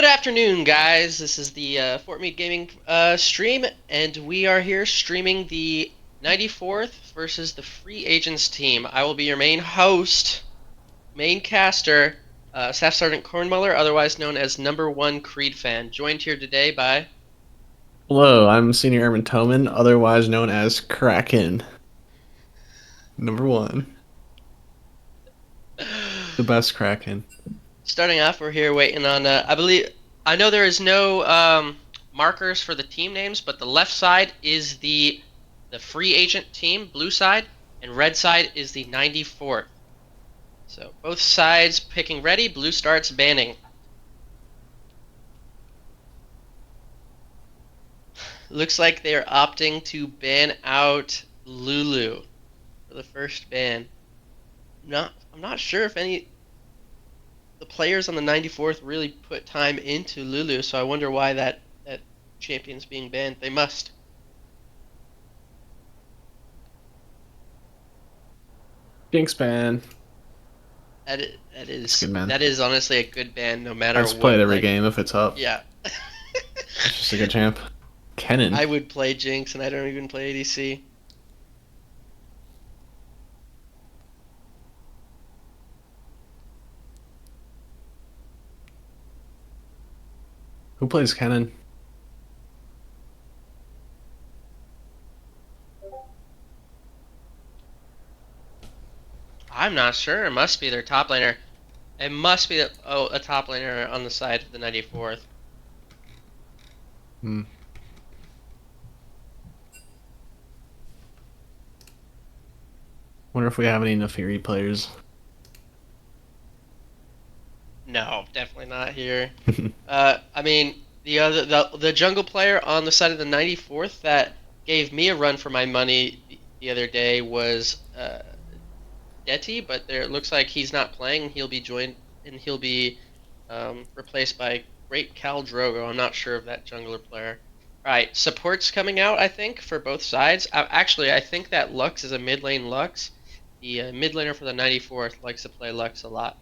Good afternoon, guys. This is the Fort Meade Gaming stream, and we are here streaming the 94th versus the Free Agents team. I will be your main host, main caster, Staff Sergeant Kornmuller, otherwise known as Number One Creed Fan, joined here today by... Hello, I'm Senior Airman Toman, otherwise known as Kraken. Number one. The best Kraken. Starting off, we're here waiting on, I know there is no markers for the team names, but the left side is the Free Agent team, blue side, and red side is the 94th. So both sides picking ready, blue starts banning. Looks like they're opting to ban out Lulu for the first ban. I'm not sure if any the players on the 94th really put time into Lulu, so I wonder why that champion's being banned. They must. Jinx ban. That is, that It's is good, man. that is honestly a good ban, no I matter just play it what. every Like, game if it's up. yeah, It's just a good champ. Kennen. I would play Jinx, and I don't even play ADC. Who plays Kennen? I'm not sure. It must be their top laner. It must be a top laner on the side of the 94th. Hmm. Wonder if we have any Nafiri players. No, definitely not here. I mean, the jungle player on the side of the 94th that gave me a run for my money the other day was Detty, but there it looks like he's not playing. He'll be joined and he'll be replaced by Great Khal Drogo. I'm not sure of that jungler player. All right, support's coming out, I think, for both sides. Actually, I think that Lux is a mid lane Lux. The mid laner for the 94th likes to play Lux a lot.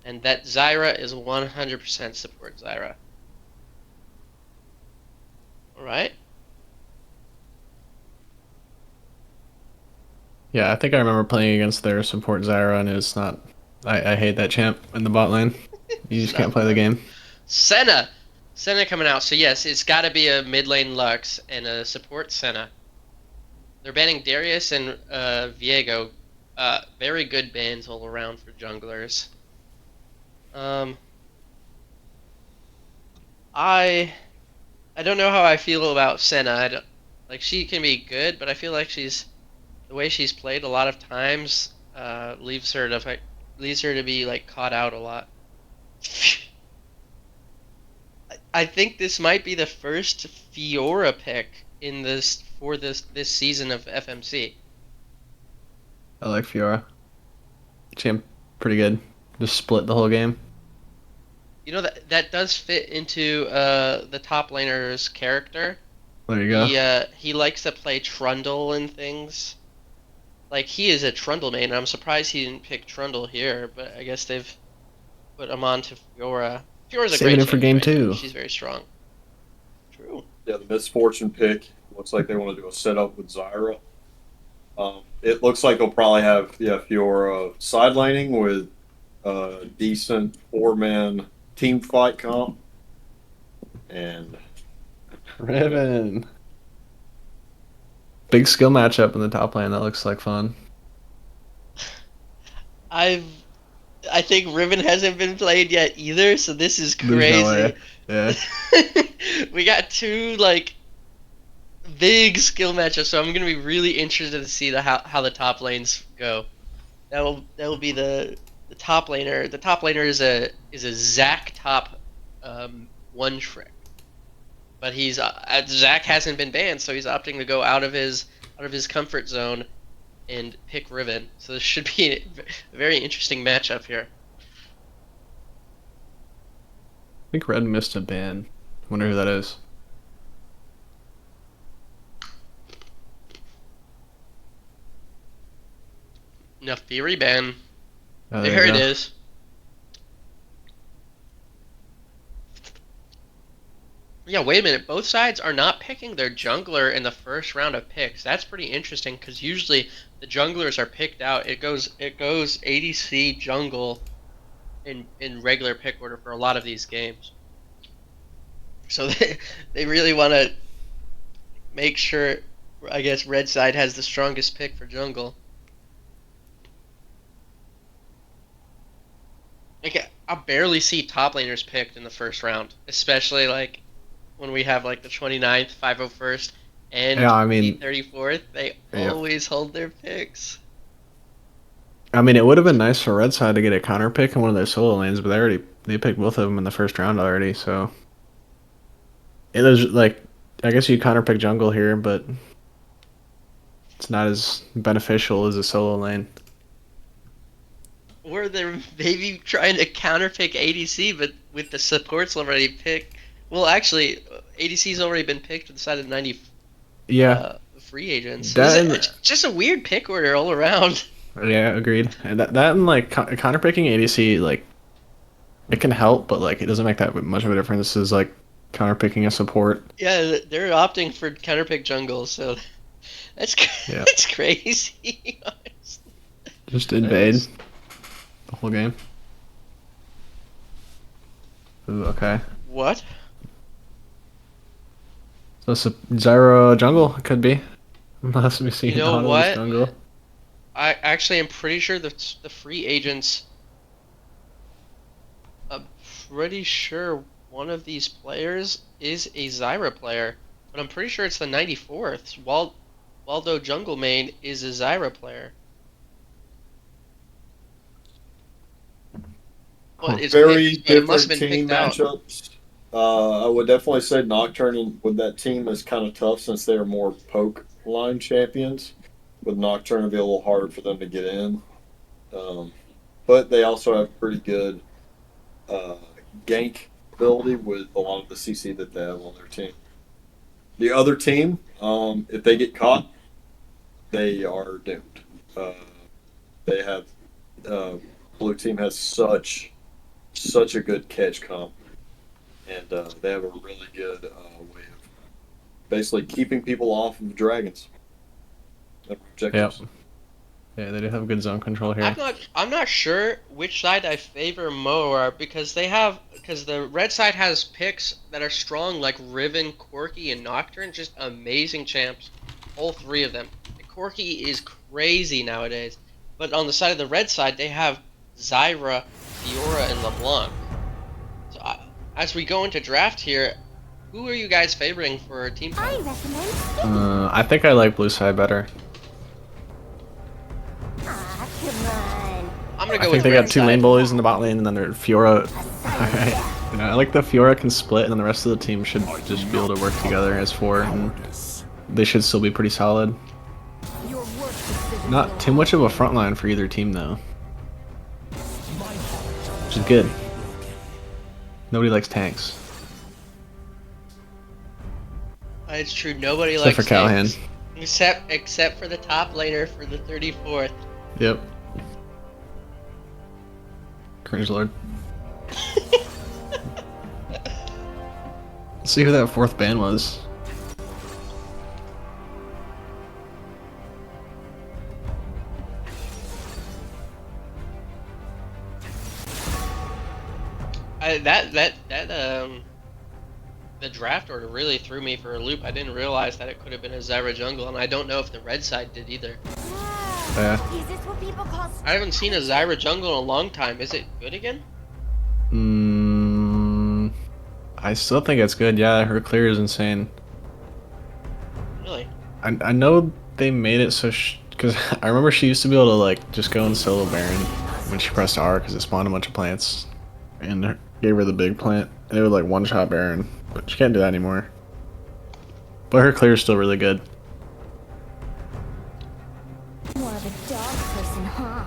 And that Zyra is 100% support Zyra. Alright. Yeah, I think I remember playing against their support Zyra, and it's not. I hate that champ in the bot lane. You It's just not can't play the fun. game. Senna! Senna coming out. So yes, it's gotta be a mid lane Lux and a support Senna. They're banning Darius and Viego. Very good bans all around for junglers. Um, I I don't know how I feel about Senna. Like she can be good, but I feel like the way she's played a lot of times leaves her to be like caught out a lot. I think this might be the first Fiora pick in this season of FMC. I like Fiora. Champ, pretty good. Just split the whole game. You know that does fit into the top laner's character. There you go. He likes to play Trundle and things. Like he is a Trundle main. I'm surprised he didn't pick Trundle here, but I guess they've put him on to Fiora. Fiora's a Saving great it for champion, game by the way. two. She's very strong. True. Yeah, the misfortune pick looks like they want to do a setup with Zyra. It looks like they'll probably have Fiora sidelining with a decent four-man team fight comp, and yeah, Riven. Big skill matchup in the top lane. That looks like fun. I've I think Riven hasn't been played yet either, so this is There's no way. crazy. Yeah. We got two like big skill matchups, so I'm gonna be really interested to see how the top lanes go. That will be the top laner. The top laner is a Zac top one trick, but he's Zac hasn't been banned, so he's opting to go out of his comfort zone and pick Riven. So this should be a very interesting matchup here. I think Red missed a ban. Wonder who that is. Naafiri ban. Oh, there you There it go. is. Yeah, wait a minute. Both sides are not picking their jungler in the first round of picks. That's pretty interesting because usually the junglers are picked out. It goes ADC jungle in regular pick order for a lot of these games. So they really want to make sure. I guess red side has the strongest pick for jungle. Like I barely see top laners picked in the first round, especially like when we have like the 29th, 501st, Yeah, and I the mean, 34th. They yeah. always hold their picks. I mean, it would have been nice for Red Side to get a counter pick in one of their solo lanes, but they picked both of them in the first round already. So it was like, I guess you counter pick jungle here, but it's not as beneficial as a solo lane. Or they're maybe trying to counterpick ADC, but with the supports already picked. Well, actually, ADC's already been picked to the side of the 90 Yeah, free agents. that It's just a weird pick order all around. yeah, agreed. And that and like counter picking ADC, like it can help, but like it doesn't make that much of a difference as like counter picking a support. Yeah, they're opting for counterpick jungle, so that's Yeah, that's crazy. Honestly. just invade the whole game. Ooh, okay. What? So Zyra jungle could be. Unless we see You know Nautilus what? jungle. I actually am pretty sure that the free agents. I'm pretty sure one of these players is a Zyra player, but I'm pretty sure it's the 94th. Waldo Jungle Main is a Zyra player. But it's Very picked, but it must different have been team picked out. matchups. I would definitely say Nocturne with that team is kind of tough since they are more poke line champions. With Nocturne, it'd be a little harder for them to get in. Um, but they also have pretty good uh, gank ability with a lot of the CC that they have on their team. The other team, if they get caught, they are doomed. Uh, they have blue team has such a good catch comp, and they have a really good way of basically keeping people off of dragons and Yep. objectives. Yeah, they do have good zone control here. I'm not sure which side I favor more because the red side has picks that are strong like Riven, Corki, and Nocturne, just amazing champs, all three of them. Corki is crazy nowadays, but on the side of the red side they have Zyra, Fiora, and LeBlanc. So as we go into draft here, who are you guys favoring for team I fight? recommend. I think I like blue side better. Ah, come on. I'm gonna I go think with they red got two side. lane bullies in the bot lane, and then their Fiora. Alright. Alright. I like the Fiora can split, and then the rest of the team should just be able to work together as four, and they should still be pretty solid. Your work decision. Not too much of a front line for either team, though. Which is good. Nobody likes tanks. It's true. Nobody Except likes for Callahan. tanks. Except for the top laner for the 34th. Yep. Cringe Lord. Let's see who that fourth ban was. The draft order really threw me for a loop. I didn't realize that it could have been a Zyra jungle, and I don't know if the red side did either. Yeah. Is this what people call I haven't seen a Zyra jungle in a long time. Is it good again? I still think it's good. Yeah, her clear is insane. Really? I know they made it so because I remember she used to be able to like just go in solo Baron when she pressed R because it spawned a bunch of plants and gave her the big plant and it would like one shot Baron, but she can't do that anymore. But her clear is still really good. more of a dog person, huh?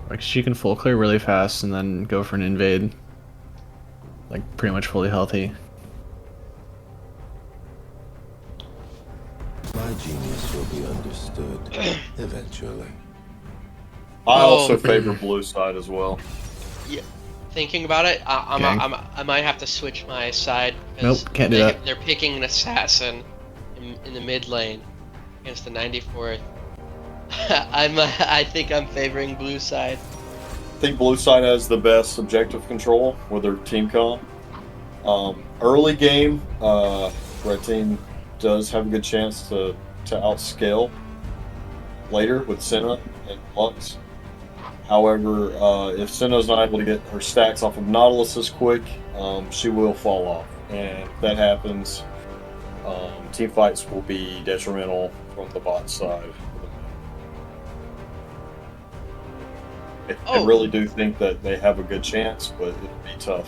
Like she can full clear really fast and then go for an invade, like pretty much fully healthy. My genius will be understood eventually. I Oh. also favor blue side as well. thinking about it, Gang. I might have to switch my side. 'Cause Nope, can't do that. They're picking an assassin in the mid lane against the 94th. I think I'm favoring blue side. I think blue side has the best objective control with their team comp. Early game, red team does have a good chance to outscale later with Senna and Lux. However, if Senna's not able to get her stacks off of Nautilus as quick, she will fall off. And if that happens, team fights will be detrimental from the bot side. I really do think that they have a good chance, but it'll be tough.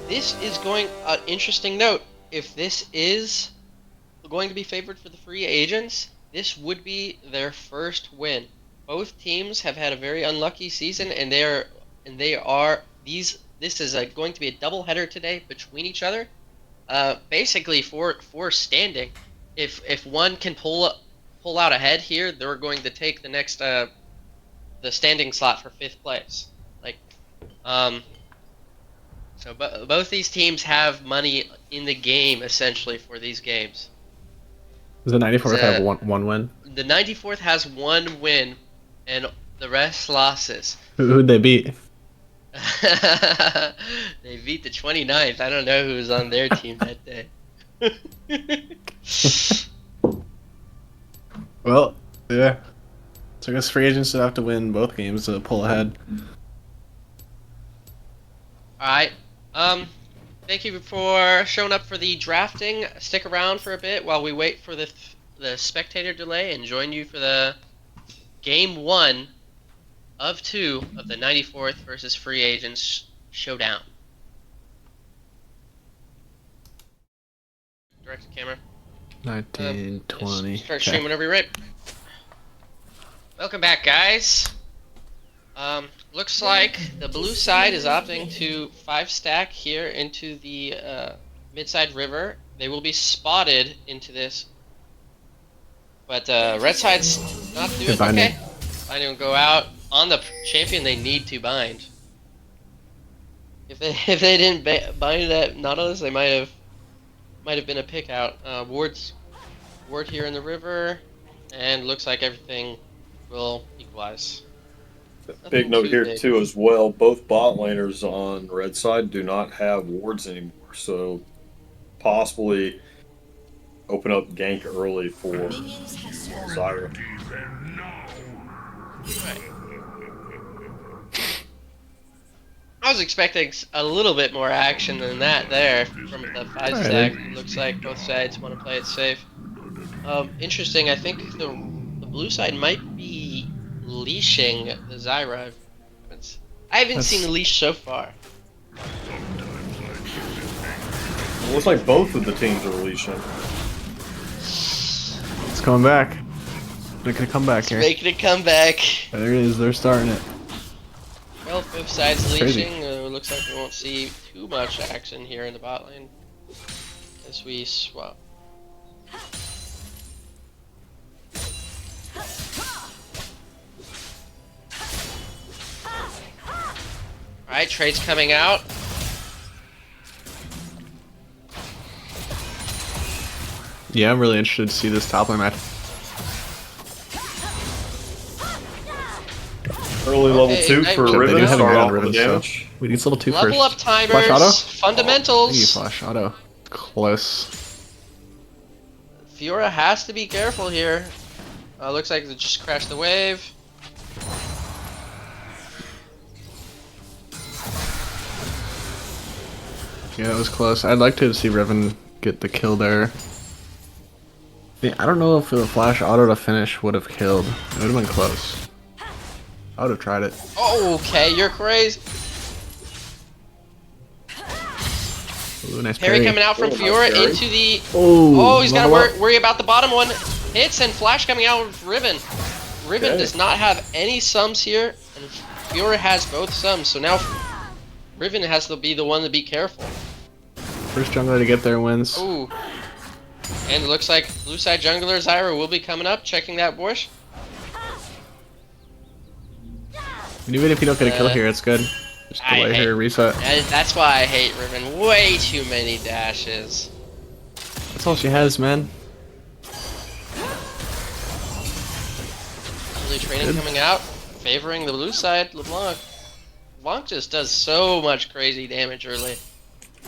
This is going interesting note. If this is going to be favored for the free agents, this would be their first win. Both teams have had a very unlucky season, and this is going to be a double header today between each other. Basically for standing. If one can pull out ahead here, they're going to take the next the standing slot for 5th place. So both these teams have money in the game essentially for these games. Does the 94th have one win? The 94th has 1 win, and the rest losses. Who'd they beat? They beat the 29th. I don't know who was on their team that day. Well, yeah. So I guess free agents would have to win both games to pull ahead. Alright. Thank you for showing up for the drafting. Stick around for a bit while we wait for the spectator delay and join you for the game 1 of 2 of the 94th versus free agents showdown. Direct the camera. 19, 20. Start streaming whenever you're ready. Welcome back, guys. Looks like the blue side is opting to 5-stack here into the mid-side river. They will be spotted into this, but red side's not doing okay. Binding will go out on the champion. They need to bind. If they didn't bind that Nautilus, they might have been a pick out. Ward here in the river, and looks like everything will equalize. Big note here too as well, both bot laners on red side do not have wards anymore, so possibly open up gank early for Zyra. Right. I was expecting a little bit more action than that there from the 5-stack. It looks like both sides want to play it safe. Interesting, I think the blue side might be leashing the Zyra. I haven't seen the leash so far. It looks like both of the teams are leashing. It's coming back. Making a comeback here. Making a comeback. There it is. They're starting it. Well, both sides leashing. Crazy. Looks like we won't see too much action here in the bot lane as we swap. Alright, trades coming out. Yeah, I'm really interested to see this top lane match. Early level 2 for They Riven do to have a start gun off on with Riven, the so damage. we need level 2 first. Level up timers, Flash auto? fundamentals. Thank you, Flash auto. Close. Fiora has to be careful here. Looks like it just crashed the wave. Yeah, it was close. I'd like to see Riven get the kill there. Yeah, I don't know if the Flash auto to finish would have killed. It would have been close. I would have tried it. Okay, you're crazy. Ooh, nice Parry parry. coming out from Fiora parry. into the... Oh, Oh, he's got to level up. worry about the bottom one. Hits and Flash coming out with Riven. Riven Okay. does not have any sums here, and Fiora has both sums, so now Riven has to be the one to be careful. First jungler to get there wins. Ooh. And it looks like blue side jungler Zyra will be coming up, checking that bush. And even if you don't get a kill here, it's good. Just I delay hate- her reset. And that's why I hate Riven. Way too many dashes. That's all she has, man. Early training Good. coming out, favoring the blue side. LeBlanc. LeBlanc just does so much crazy damage early.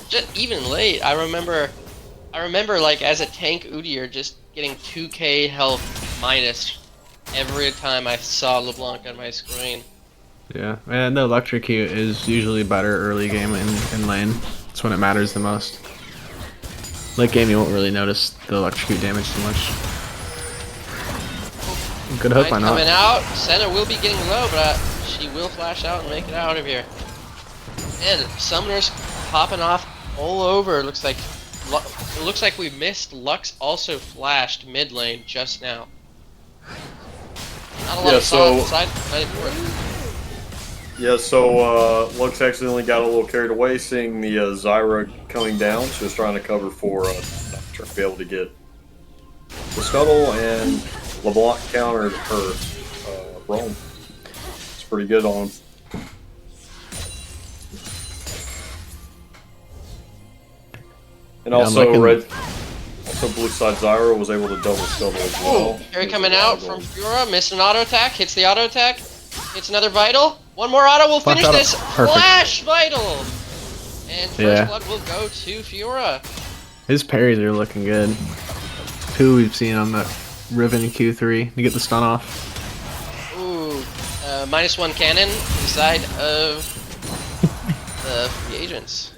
Just even late. I remember like as a tank Udyr just getting 2k health minus every time I saw LeBlanc on my screen. Yeah, and the electrocute is usually better early game in lane. That's when it matters the most. Late game, you won't really notice the electrocute damage too much. Good hook, why Right, not? coming out. Senna will be getting low, but she will flash out and make it out of here. And summoners popping off all over. It looks like we missed. Lux also flashed mid lane just now. Not a lot Yeah, of solid so- side 94. Yeah, so Lux accidentally got a little carried away seeing the Zyra coming down. She was trying to cover for Nocturne to be able to get the scuttle, and LeBlanc countered her roam. It's pretty good on him. And Yeah, I'm also liking- also blue side Zyra was able to double scuttle as well. Harry coming out from Fiora, missed an auto attack, hits the auto attack, hits another vital. One more auto will Flash finish auto. this. Perfect. Flash vital! And first Yeah. blood will go to Fiora. His parries are looking good. Two we've seen on the Riven Q3 to get the stun off. Ooh, -1 cannon inside of the free agents.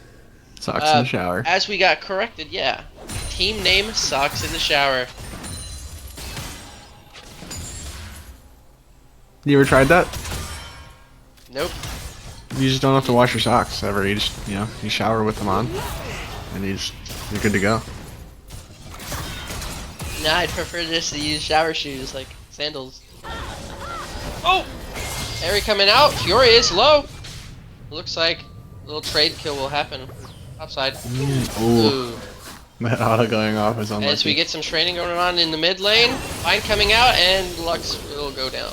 Socks in the shower. As we got corrected, yeah. Team name Socks in the Shower. You ever tried that? Nope. You just don't have to wash your socks ever. You just, you shower with them on, and you're good to go. Nah, I'd prefer just to use shower shoes, like sandals. Oh! Harry coming out. Fury is low. Looks like a little trade kill will happen. Topside. Ooh, Ooh. that auto going off is unlucky. As we get some training going on in the mid lane. Vine coming out, and Lux will go down.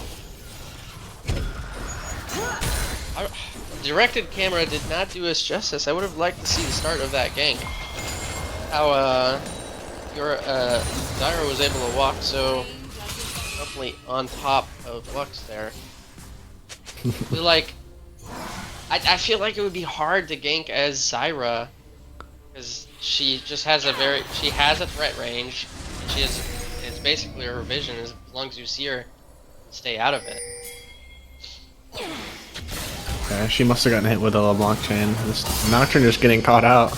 Directed camera did not do us justice. I would have liked to see the start of that gank. How your Zyra was able to walk so roughly on top of Lux there. I feel like it would be hard to gank as Zyra because she just has a threat range. And it's basically her vision as long as you see her, stay out of it. Okay, she must have gotten hit with a LeBlanc chain. This Nocturne just getting caught out.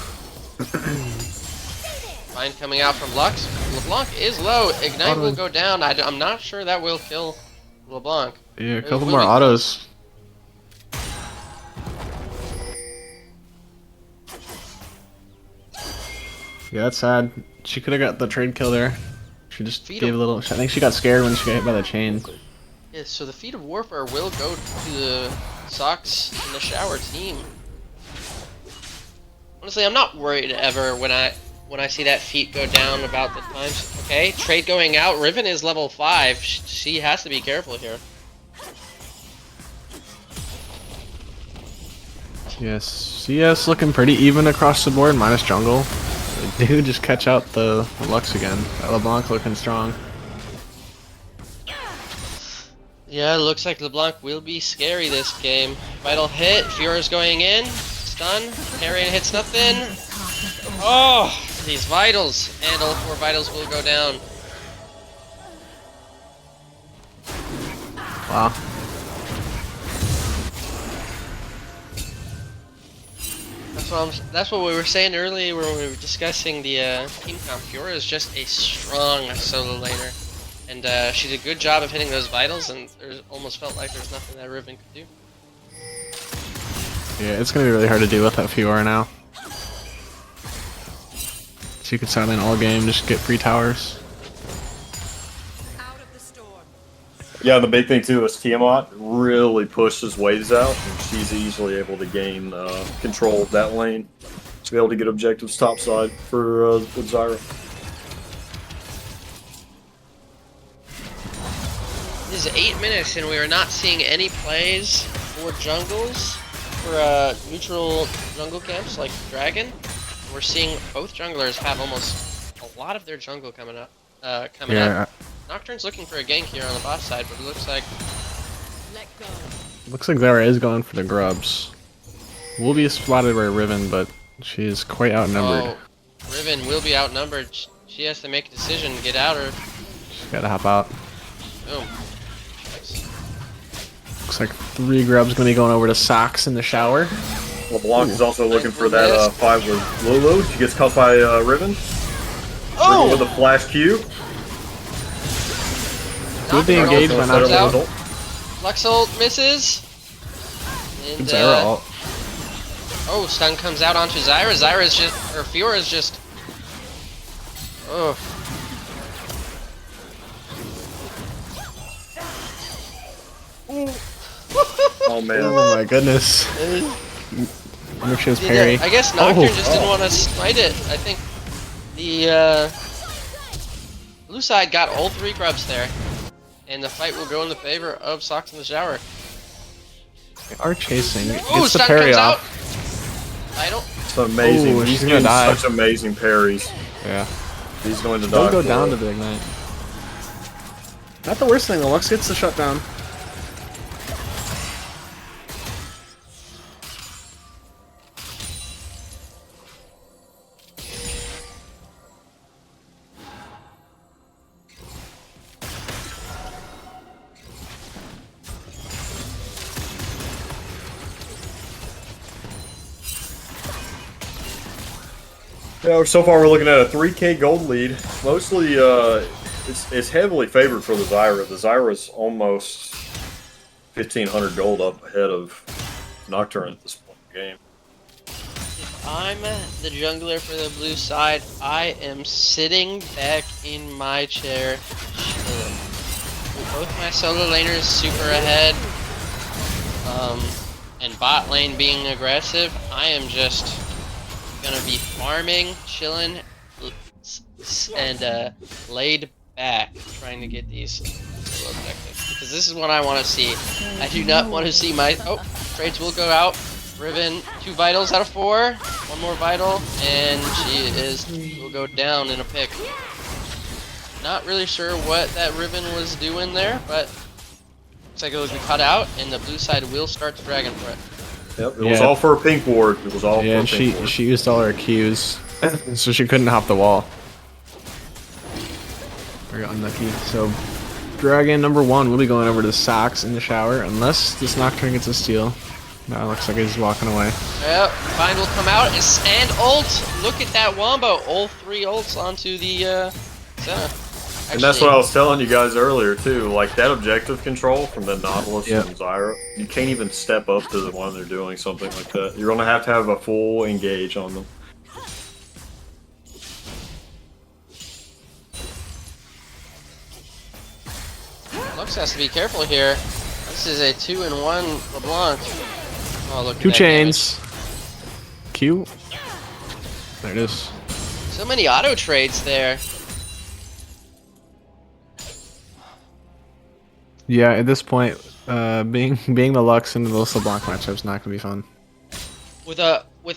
Vine coming out from Lux. LeBlanc is low. Ignite will go down. I'm not sure that will kill LeBlanc. Yeah, a couple will more be- autos. Yeah, that's sad. She could have got the trade kill there. She just Feed gave him. a little. I think she got scared when she got hit by the chain. Yeah, so the Feat of Warfare will go to the Socks in the Shower team. Honestly, I'm not worried ever when I see that feat go down about the times. Okay, trade going out. Riven is level 5. She has to be careful here. Yes, CS looking pretty even across the board, minus jungle. They do just catch out the Lux again. LeBlanc looking strong. Yeah, it looks like LeBlanc will be scary this game. Vital hit. Fiora's going in. Stun. Harry hits nothing. Oh, these vitals. And all 4 vitals will go down. Wow. That's what we were saying earlier when we were discussing the team comp. Fiora is just a strong solo laner. And she did a good job of hitting those vitals, and there's almost felt like there's nothing that Riven could do. Yeah, it's gonna be really hard to deal with that Fiora now. She could silent all game, just get free towers. Yeah, the big thing too is Tiamat really pushes waves out, and she's easily able to gain control of that lane to be able to get objectives topside for with Zyra. This is 8 minutes, and we are not seeing any plays for jungles. for neutral jungle camps like Dragon. We're seeing both junglers have almost a lot of their jungle coming up. Yeah. Nocturne's looking for a gank here on the bot side, but it looks like Looks like Zara is going for the grubs. Will be spotted by Riven, but she's quite outnumbered. Riven will be outnumbered. She has to make a decision, get out or She's gotta hop out. boom. Nice. Looks like 3 grubs gonna be going over to Socks in the shower. LeBlanc is also looking for that 5 with Lulu. She gets caught by Riven. Oh! Riven with a flash Q. Good the engage by Comes not out. Result. Lux ult misses. And, Zara ult. oh, stun comes out onto Zyra. Zyra's just, or Fiora's just. Oh. Oh man. Oh my goodness. I wonder if she has parry. I guess Nocturne Oh. just didn't want to smite it. I think the blue side got all 3 grubs there. And the fight will go in the favor of Socks in the shower. They are chasing. Oh, Gets the stun parry comes out. off. I don't. It's amazing. Ooh, He's she's gonna doing die. such amazing parries. Yeah. He's going to die. Don't go for down it. to the ignite. Not the worst thing. The Lux gets the shutdown. Yeah, so far we're looking at a 3K gold lead. Mostly, it's heavily favored for the Zyra. The Zyra's almost 1,500 gold up ahead of Nocturne at this point in the game. If I'm the jungler for the blue side, I am sitting back in my chair, chilling. With both my solo laners super ahead, and bot lane being aggressive, I am just gonna be farming, chilling, and laid back, trying to get these solo objectives. Because this is what I want to see. I do not want to see my trades will go out. Riven, 2 vitals out of 4, 1 more vital, and will go down in a pick. Not really sure what that Riven was doing there, but looks like it will be cut out, and the blue side will start the dragon for it. Yep, it was all for a pink ward. It was all Yeah, for a and pink ward. she used all her Qs, so she couldn't hop the wall. Very unlucky. So, Dragon number 1 will be going over to Socks in the shower, unless this Nocturne gets a steal. No, it looks like he's walking away. Yep, Vine will come out, and ult! Look at that wombo! All 3 ults onto the center. And that's what I was telling you guys earlier too. Like that objective control from the Nautilus Yep. and Zyra, you can't even step up to the one they're doing something like that. You're gonna have a full engage on them. Lux has to be careful here. This is a 2-in-1 LeBlanc. Oh, look at 2 that chains. Q. There it is. damage. So many auto trades there. Yeah, at this point, being the Lux into this LeBlanc matchup is not gonna be fun. With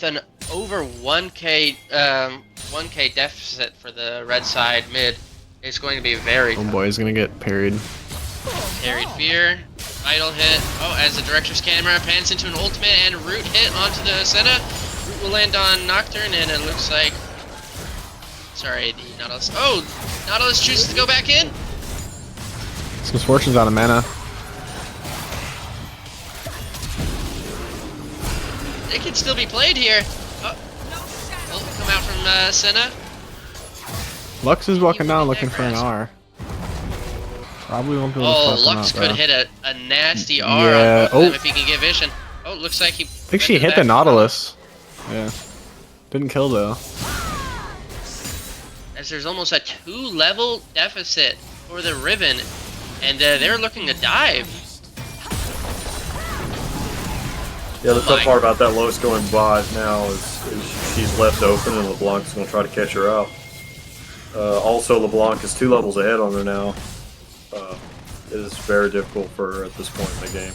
an over 1k 1k deficit for the red side mid, it's going to be very Oh boy, he's gonna get parried. carried fear. Idle hit. Oh, as the director's camera pans into an ultimate and root hit onto the Senna. Root will land on Nocturne, and it looks like. Sorry, the Nautilus. Oh, Nautilus chooses to go back in. Some Misfortune's out of mana. It can still be played here. Oh, ult come out from Senna. Lux is walking down looking for an R. Probably won't be able to Oh, fuck him Lux up, could though. hit a nasty R Yeah, on both of them if he can get vision. Oh, looks like he. I think she hit the Nautilus. Yeah. Didn't kill though. As there's almost a 2-level deficit for the Riven, and they're looking to dive. Yeah, the Oh tough my. part about that Lois going bot now is she's left open and LeBlanc's gonna try to catch her out. Also, LeBlanc is 2 levels ahead on her now. It is very difficult for her at this point in the game.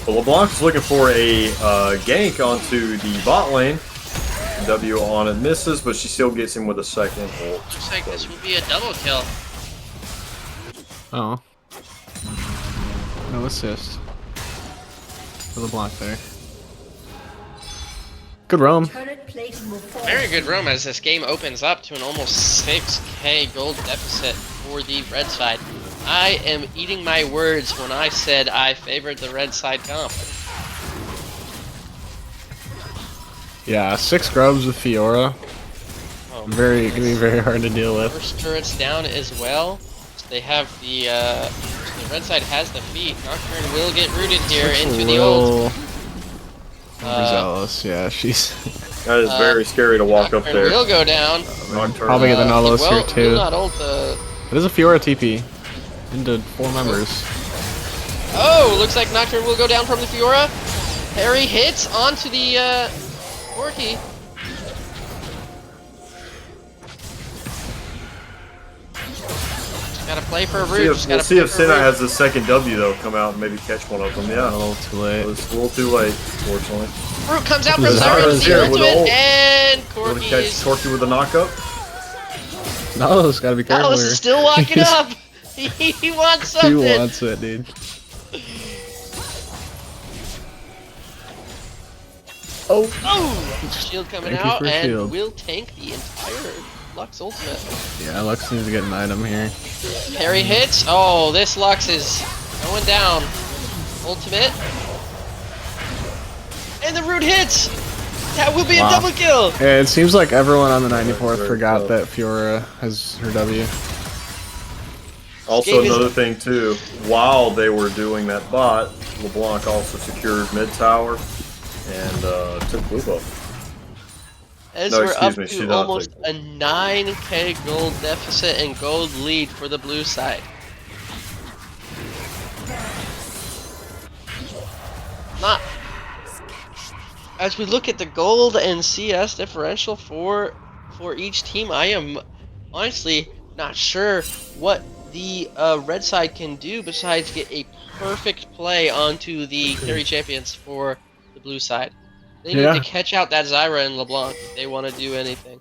But LeBlanc is looking for a gank onto the bot lane. W on it misses, but she still gets him with a second ult. Looks like this will be a double kill. Oh. No assist. For the block there. Good roam. Very good roam as this game opens up to an almost 6k gold deficit for the red side. I am eating my words when I said I favored the red side comp. Yeah, 6 grubs with Fiora. Oh, Gonna be very hard to deal with. first turret's down as well. They have the red side has the feet. Nocturne will get rooted here into the ult. Overzealous, yeah, she's That is very scary to walk up Nocturne there. will go down. Nocturne. probably get the Nautilus He here will too. not ult It is a Fiora TP into 4 members. Oh, looks like Nocturne will go down from the Fiora. Harry hits onto the Corki. Gotta play for a root. We'll see if Senna has the second W though come out and maybe catch one of them. A Yeah, little too late. it's a little too late, unfortunately. Root comes out from Zyra's Zyra here with ultimate, ult. and Want to Corki catch is. Torky with a knockup? Nautilus gotta be careful Alice here. is still walking up. He wants He something. wants it, dude. Oh! Shield coming Thank you out for and shield. will tank the entire Lux ultimate. Yeah, Lux needs to get an item here. Parry hits. Oh, this Lux is going down. Ultimate. And the root hits! That will be a Wow. double kill! Yeah, it seems like everyone on the 94th Very forgot tough. that Fiora has her W. Also, game is- another thing too, while they were doing that bot, LeBlanc also secured mid tower and took blue buff. As No, we're excuse up me, she to not almost a 9k gold deficit and gold lead for the blue side. Not. As we look at the gold and CS differential for each team, I am honestly not sure what the red side can do besides get a perfect play onto the carry champions for the blue side. They need Yeah. to catch out that Zyra and LeBlanc if they want to do anything.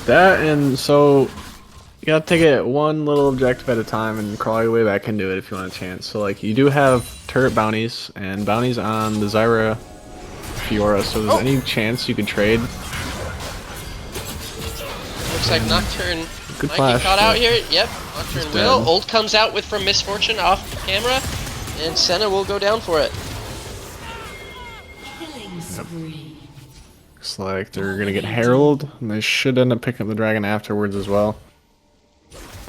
That and so you gotta take it one little objective at a time and crawl your way back into it if you want a chance. So like you do have turret bounties and bounties on the Zyra Fiora, so if there's any chance you could trade. Looks like Nocturne Good might flash, get caught out but here. Yep, Nocturne he's will. dead. Ult comes out with from Misfortune off camera, and Senna will go down for it. Looks like they're gonna get Herald, and they should end up picking up the dragon afterwards as well.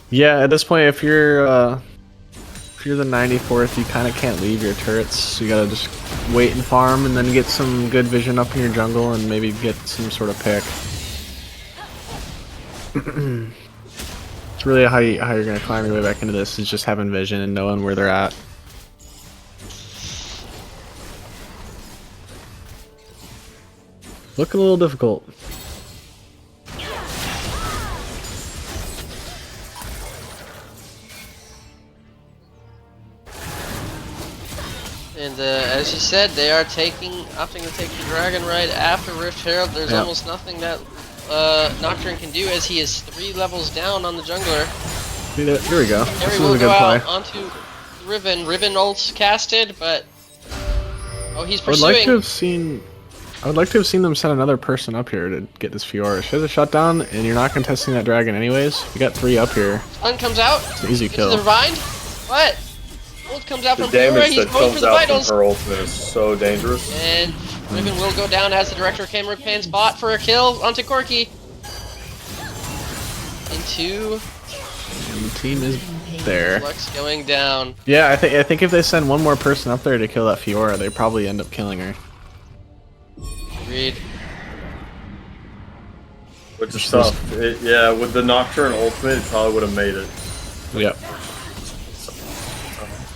Yeah, at this point, if you're the 94th, you kind of can't leave your turrets. So you gotta just wait and farm, and then get some good vision up in your jungle, and maybe get some sort of pick. It's really how you're gonna climb your way back into this is just having vision and knowing where they're at. Looking a little difficult. And as you said, they are opting to take the dragon right after Rift Herald. There's Yeah. almost nothing that Nocturne can do as he is 3 levels down on the jungler. See, there we go. This Harry is will a go good play. out onto Riven. Riven ult's casted, but oh, he's I would pursuing. like to have seen. I would like to have seen them send another person up here to get this Fiora. She has a shutdown, and you're not contesting that dragon anyways. You got 3 up here. Stun comes out. It's an easy Into the kill. Revind. What? Ult comes out The from Fiora. damage He's that going for comes the out vitals. from her ultimate is so dangerous. And Riven will go down as the Director of Camera pans bot for a kill onto Corki. Into And the team is there. Lux going down. Yeah, I think if they send one more person up there to kill that Fiora, they probably end up killing her. Agreed. Which is tough. Yeah, with the Nocturne ultimate, it probably would have made it. Yep.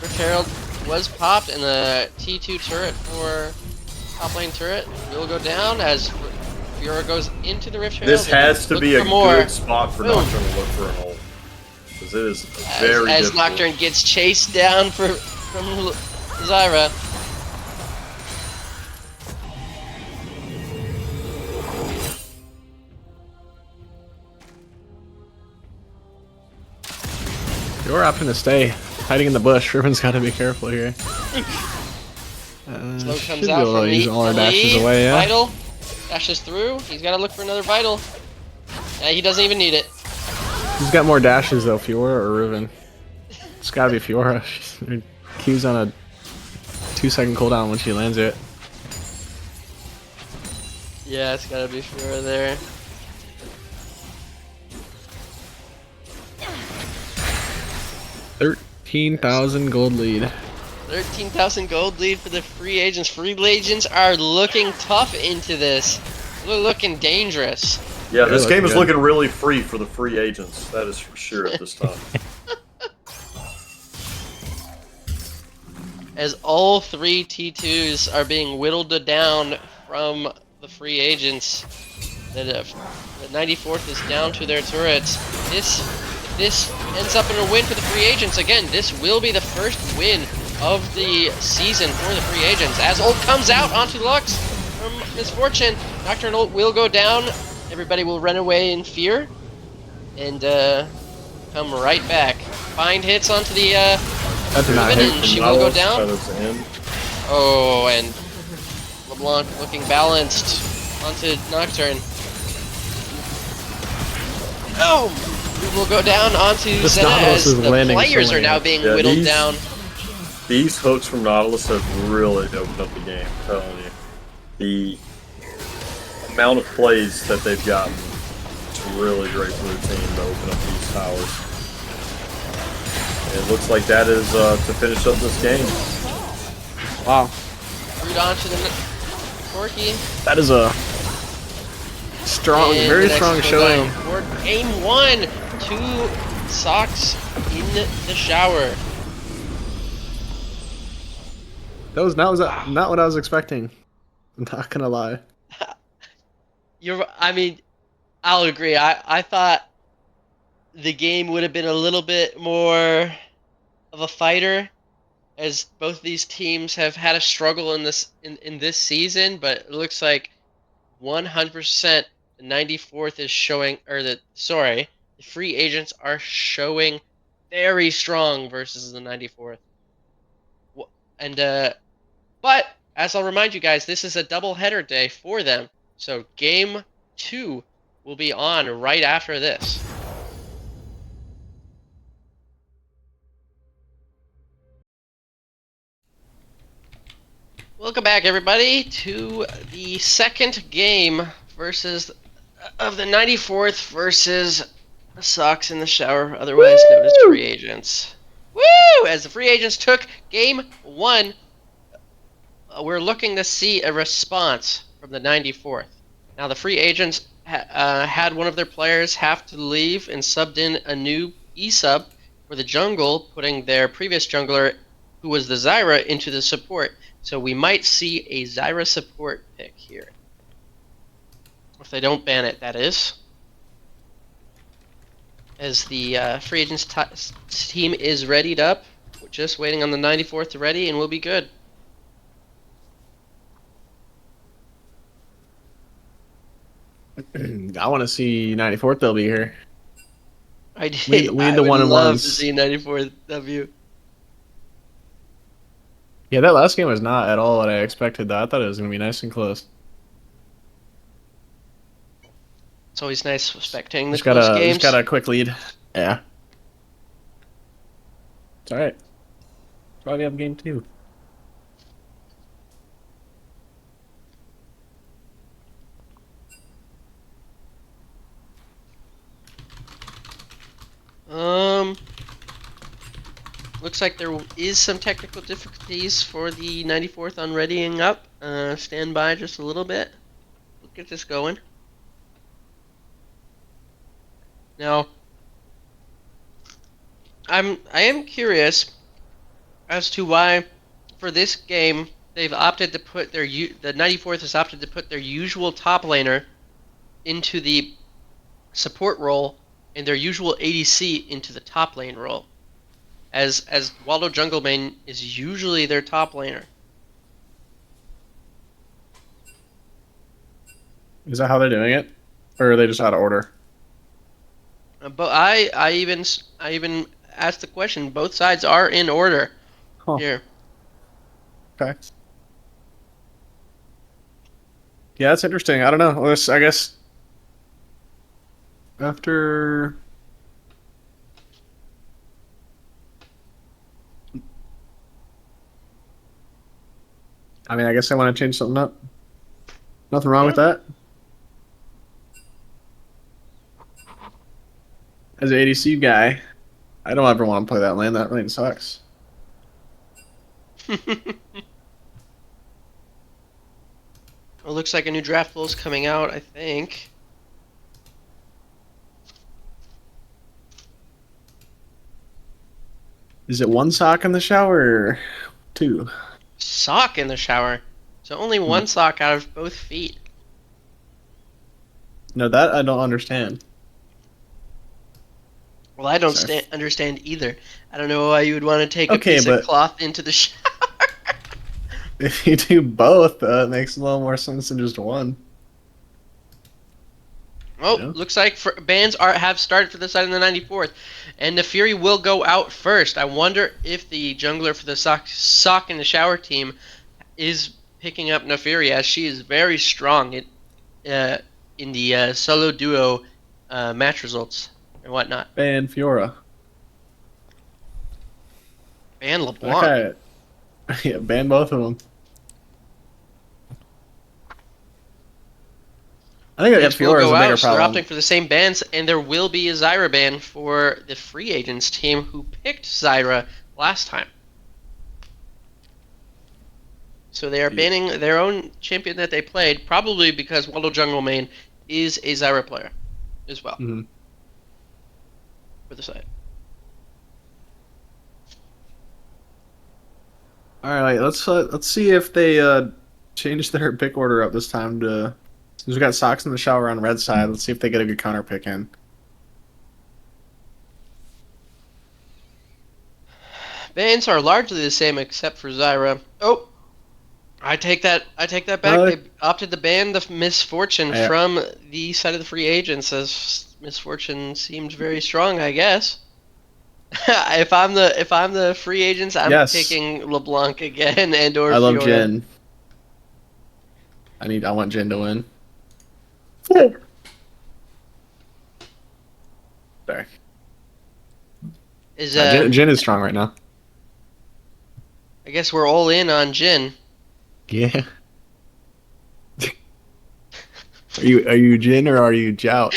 Rift Herald was popped, and the T2 turret for top lane turret will go down as Fiora goes into the Rift Herald. This has to Look be a for more. good spot for Boom. Nocturne to look for an ult. Because it is very as difficult. Nocturne gets chased down from Zyra. You're opting to stay. Hiding in the bush. Riven's got to be careful here. Slow Should comes be out able to from use all our dashes Lee. away, yeah. Vital dashes through. He's got to look for another Vital. Yeah, he doesn't even need it. Who's got more dashes though, Fiora or Riven? It's gotta be Fiora. Her Q's on a 2-second cooldown when she lands it. Yeah, it's got to be Fiora there. $13,000 gold lead. 13,000 gold lead for the free agents. Free agents are looking tough into this. They're looking dangerous. Yeah, this They're game is looking looking really free for the free agents. That is for sure at this time. As all three T2s are being whittled down from the free agents. The 94th is down to their turrets. If this ends up in a win for the free agents, again, this will be the first win of the season for the free agents. As Ult comes out onto Lux from Misfortune, Nocturne Ult will go down. Everybody will run away in fear and come right back. Bind hits onto the That did not Riven, hit. and she will go Nautilus, down. that is in. Oh, and LeBlanc looking balanced onto Nocturne. Oh! We will go down onto This Zena Nautilus as is the landing players so are now late. being Yeah, whittled these- down. These hooks from Nautilus have really opened up the game, I'm telling you. The amount of plays that they've gotten, it's really great for their team to open up these towers. It looks like that is to finish up this game. Wow. Root onto the Corky. That is a strong, And very the next strong will showing. go for Game 1, 2 Socks in the shower. That was not what I was expecting. I'm not gonna lie. I mean, I'll agree. I thought the game would have been a little bit more of a fighter, as both these teams have had a struggle in this season. But it looks like 100% the 94th is showing, or the free agents are showing very strong versus the 94th. And but as I'll remind you guys, this is a double header day for them. So game 2 will be on right after this. Welcome back, everybody, to the second game of the 94th versus the Sox in the Shower, otherwise known as free agents. Woo! As the free agents took game 1, we're looking to see a response from the 94th. Now, the free agents had one of their players have to leave and subbed in a new E-sub for the jungle, putting their previous jungler, who was the Zyra, into the support. So we might see a Zyra support pick here. If they don't ban it, that is. As the free agents team is readied up. We're just waiting on the 94th to ready, and we'll be good. I want to see 94th. They'll be here. I did. We need I the would one and love ones. to see 94th W. Yeah, that last game was not at all what I expected. Though I thought it was gonna be nice and close. It's always nice spectating the Just close got games. a quick lead. Yeah. It's all right. Probably have game 2. Looks like there is some technical difficulties for the 94th on readying up. Stand by just a little bit. We'll get this going. Now, I am curious as to why, for this game, they've opted to put the 94th has opted to put their usual top laner into the support role and their usual ADC into the top lane role. As Waldo Jungle Main is usually their top laner. Is that how they're doing it, or are they just out of order? But I even ask the question. Both sides are in order Huh. here. Okay. Yeah, that's interesting. I don't know. I guess after. I mean, I guess I want to change something up. Nothing wrong with that. As an ADC guy, I don't ever want to play that lane. That lane sucks. It looks like a new draft rule is coming out, I think. Is it one sock in the shower or two? Sock in the shower. So only one sock out of both feet. No, that I don't understand. Well, I don't Sorry. understand either. I don't know why you would want to take a Okay, piece but- of cloth into the shower. If you do both, it makes a little more sense than just one. Oh, Yeah. looks like bans have started for the side of the 94th, and the Fury will go out first. I wonder if the jungler for the sock in the shower team is picking up Nefiri, as she is very strong in the solo duo match results and whatnot. Ban Fiora. Ban LeBlanc. Okay. Yeah, ban both of them. I think that Bans will Fiora is a go bigger out, so they're problem. opting for the same bans, and there will be a Zyra ban for the free agents team who picked Zyra last time. So they are banning their own champion that they played, probably because Waldo Jungle Main is a Zyra player as well Mhm. for the side. All right, let's see if they change their pick order up this time to. Since we got socks in the shower on red side, let's see if they get a good counter pick in. Bans are largely the same except for Zyra. Oh, I take that back. Really? They opted to ban the Misfortune Yeah. from the side of the free agents, as Misfortune seemed very strong, I guess. if I'm the free agents, I'm Yes. taking LeBlanc again and or I love Fiora. Jin. I want Jin to win. Sorry. Is Jin is strong right now. I guess we're all in on Jin. Yeah. Are you Jin or are you Jout?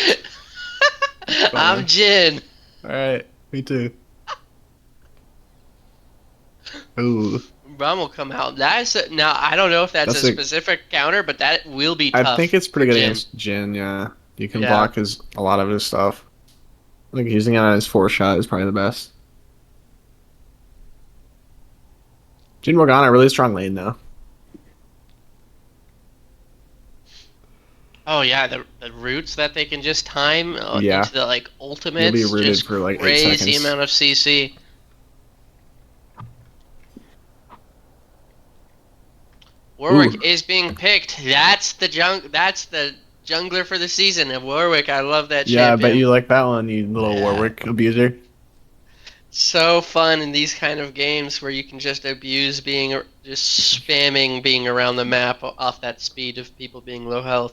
I'm Jin. All right, me too. Ooh, Braum will come out. Now I don't know if that's That's a a- tough counter, but that will be tough. I think it's pretty for good Jin. against Jin. Yeah, you can Yeah. block a lot of his stuff. I think using it on his 4-shot is probably the best. Jin Morgana, really strong lane though. Oh yeah, the roots that they can just time Yeah. into the like ultimates. You'll be rooted just for, like, 8 crazy seconds. amount of CC. Warwick Ooh. is being picked. That's the jungler for the season of Warwick. I love that Yeah, I champion. bet you like that one, you little Yeah. Warwick abuser. So fun in these kind of games where you can just abuse just spamming being around the map off that speed of people being low health.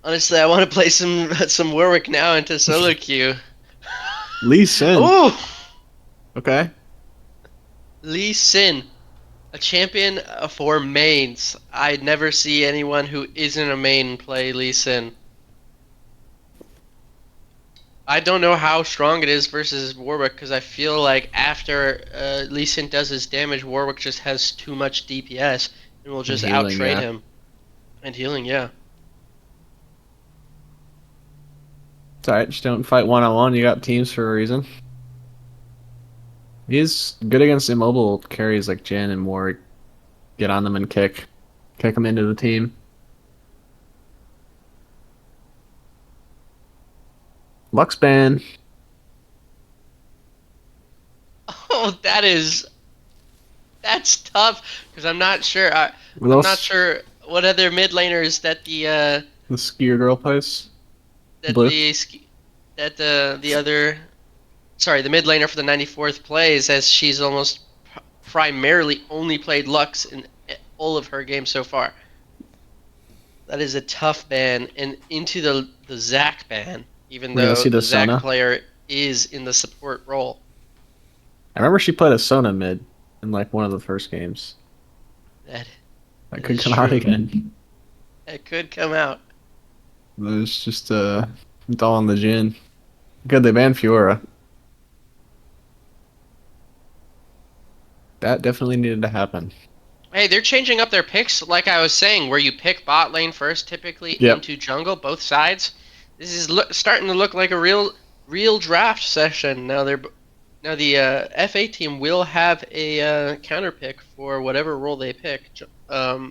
Honestly, I want to play some Warwick now into solo queue. Lee Sin. Ooh, Okay. Lee Sin, a champion for mains. I'd never see anyone who isn't a main play Lee Sin. I don't know how strong it is versus Warwick because I feel like after Lee Sin does his damage, Warwick just has too much DPS and will just healing, out-trade yeah. him. And healing, yeah. It's alright, just don't fight one-on-one. You got teams for a reason. He's good against immobile carries like Jin and Warwick. Get on them and kick them into the team. Lux ban. Oh, that's tough because I'm not sure. I'm What not sure what other mid laners that The skier girl plays. that Blue? the sk- that the other sorry, the mid laner for the 94th plays, as she's almost primarily only played Lux in all of her games so far. That is a tough ban, and into the Zac ban, even We're gonna though see the the Zac Sona. player is in the support role. I remember she played a Sona mid in like one of the first games. That That That could is come out true. again. it could come out. It's just it's all in the gin. Good, they banned Fiora. That definitely needed to happen. Hey, they're changing up their picks, like I was saying, where you pick bot lane first, typically Yep. into jungle, both sides. This is starting to look like a real draft session. Now the FA team will have a counter pick for whatever role they pick,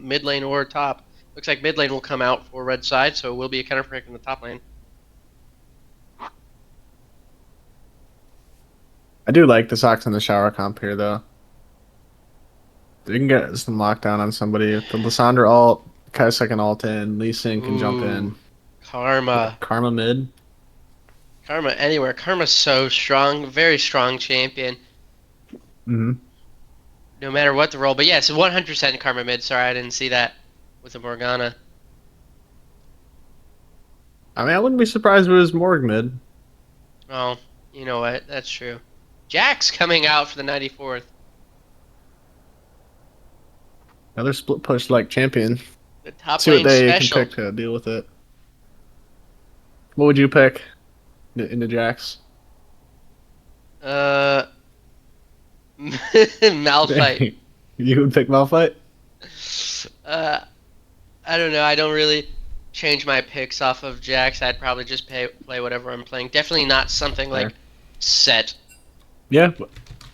mid lane or top. Looks like mid lane will come out for red side, so it will be a counter pick in the top lane. I do like the socks in the shower comp here though. You can get some lockdown on somebody. The Lissandra ult, Kaisa can ult in, Lee Sin can jump in. Ooh, Karma. Karma mid. Karma anywhere. Karma's so strong, very strong champion, Mm-hmm. no matter what the role. But yes, 100% Karma mid. Sorry, I didn't see that with the Morgana. I mean, I wouldn't be surprised if it was Morg mid. Oh, you know what? That's true. Jack's coming out for the 94th. Another split push like champion. The top See what lane they special. can pick to deal with it. What would you pick in the Jax? Malphite. You would pick Malphite? I don't know. I don't really change my picks off of Jax. I'd probably just play whatever I'm playing. Definitely not something like Fair. set. Yeah,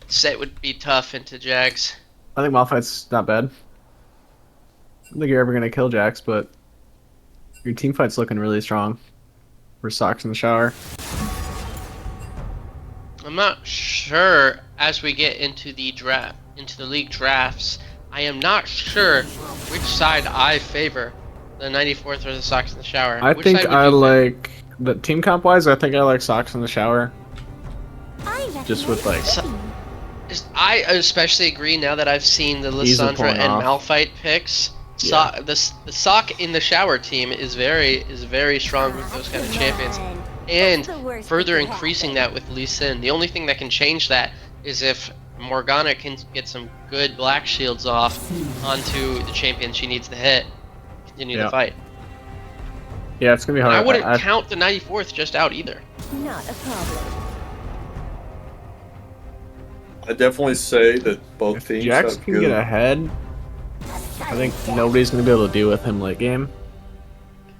Set would be tough into Jax. I think Malphite's not bad. I don't think you're ever gonna kill Jax, but your team fight's looking really strong. For socks in the shower. I'm not sure as we get into the league drafts. I am not sure which side I favor, the 94th or the socks in the shower. I Which think side would I you like the team comp wise. I think I like socks in the shower. I Just with, recommend like, cooking. I especially agree now that I've seen the Ease of Lissandra pulling and off. Malphite picks. Yeah. The sock in the shower team is very strong with those kind of champions, Come on. and What's the worst further that could increasing happen? that with Lee Sin. The only thing that can change that is if Morgana can get some good black shields off onto the champion she needs to hit, continue Yeah. the fight. Yeah, it's gonna be And hard. I wouldn't count the 94th just out either. Not a problem. I definitely say that both If teams Jax have can good. get ahead, I think nobody's gonna be able to deal with him late game,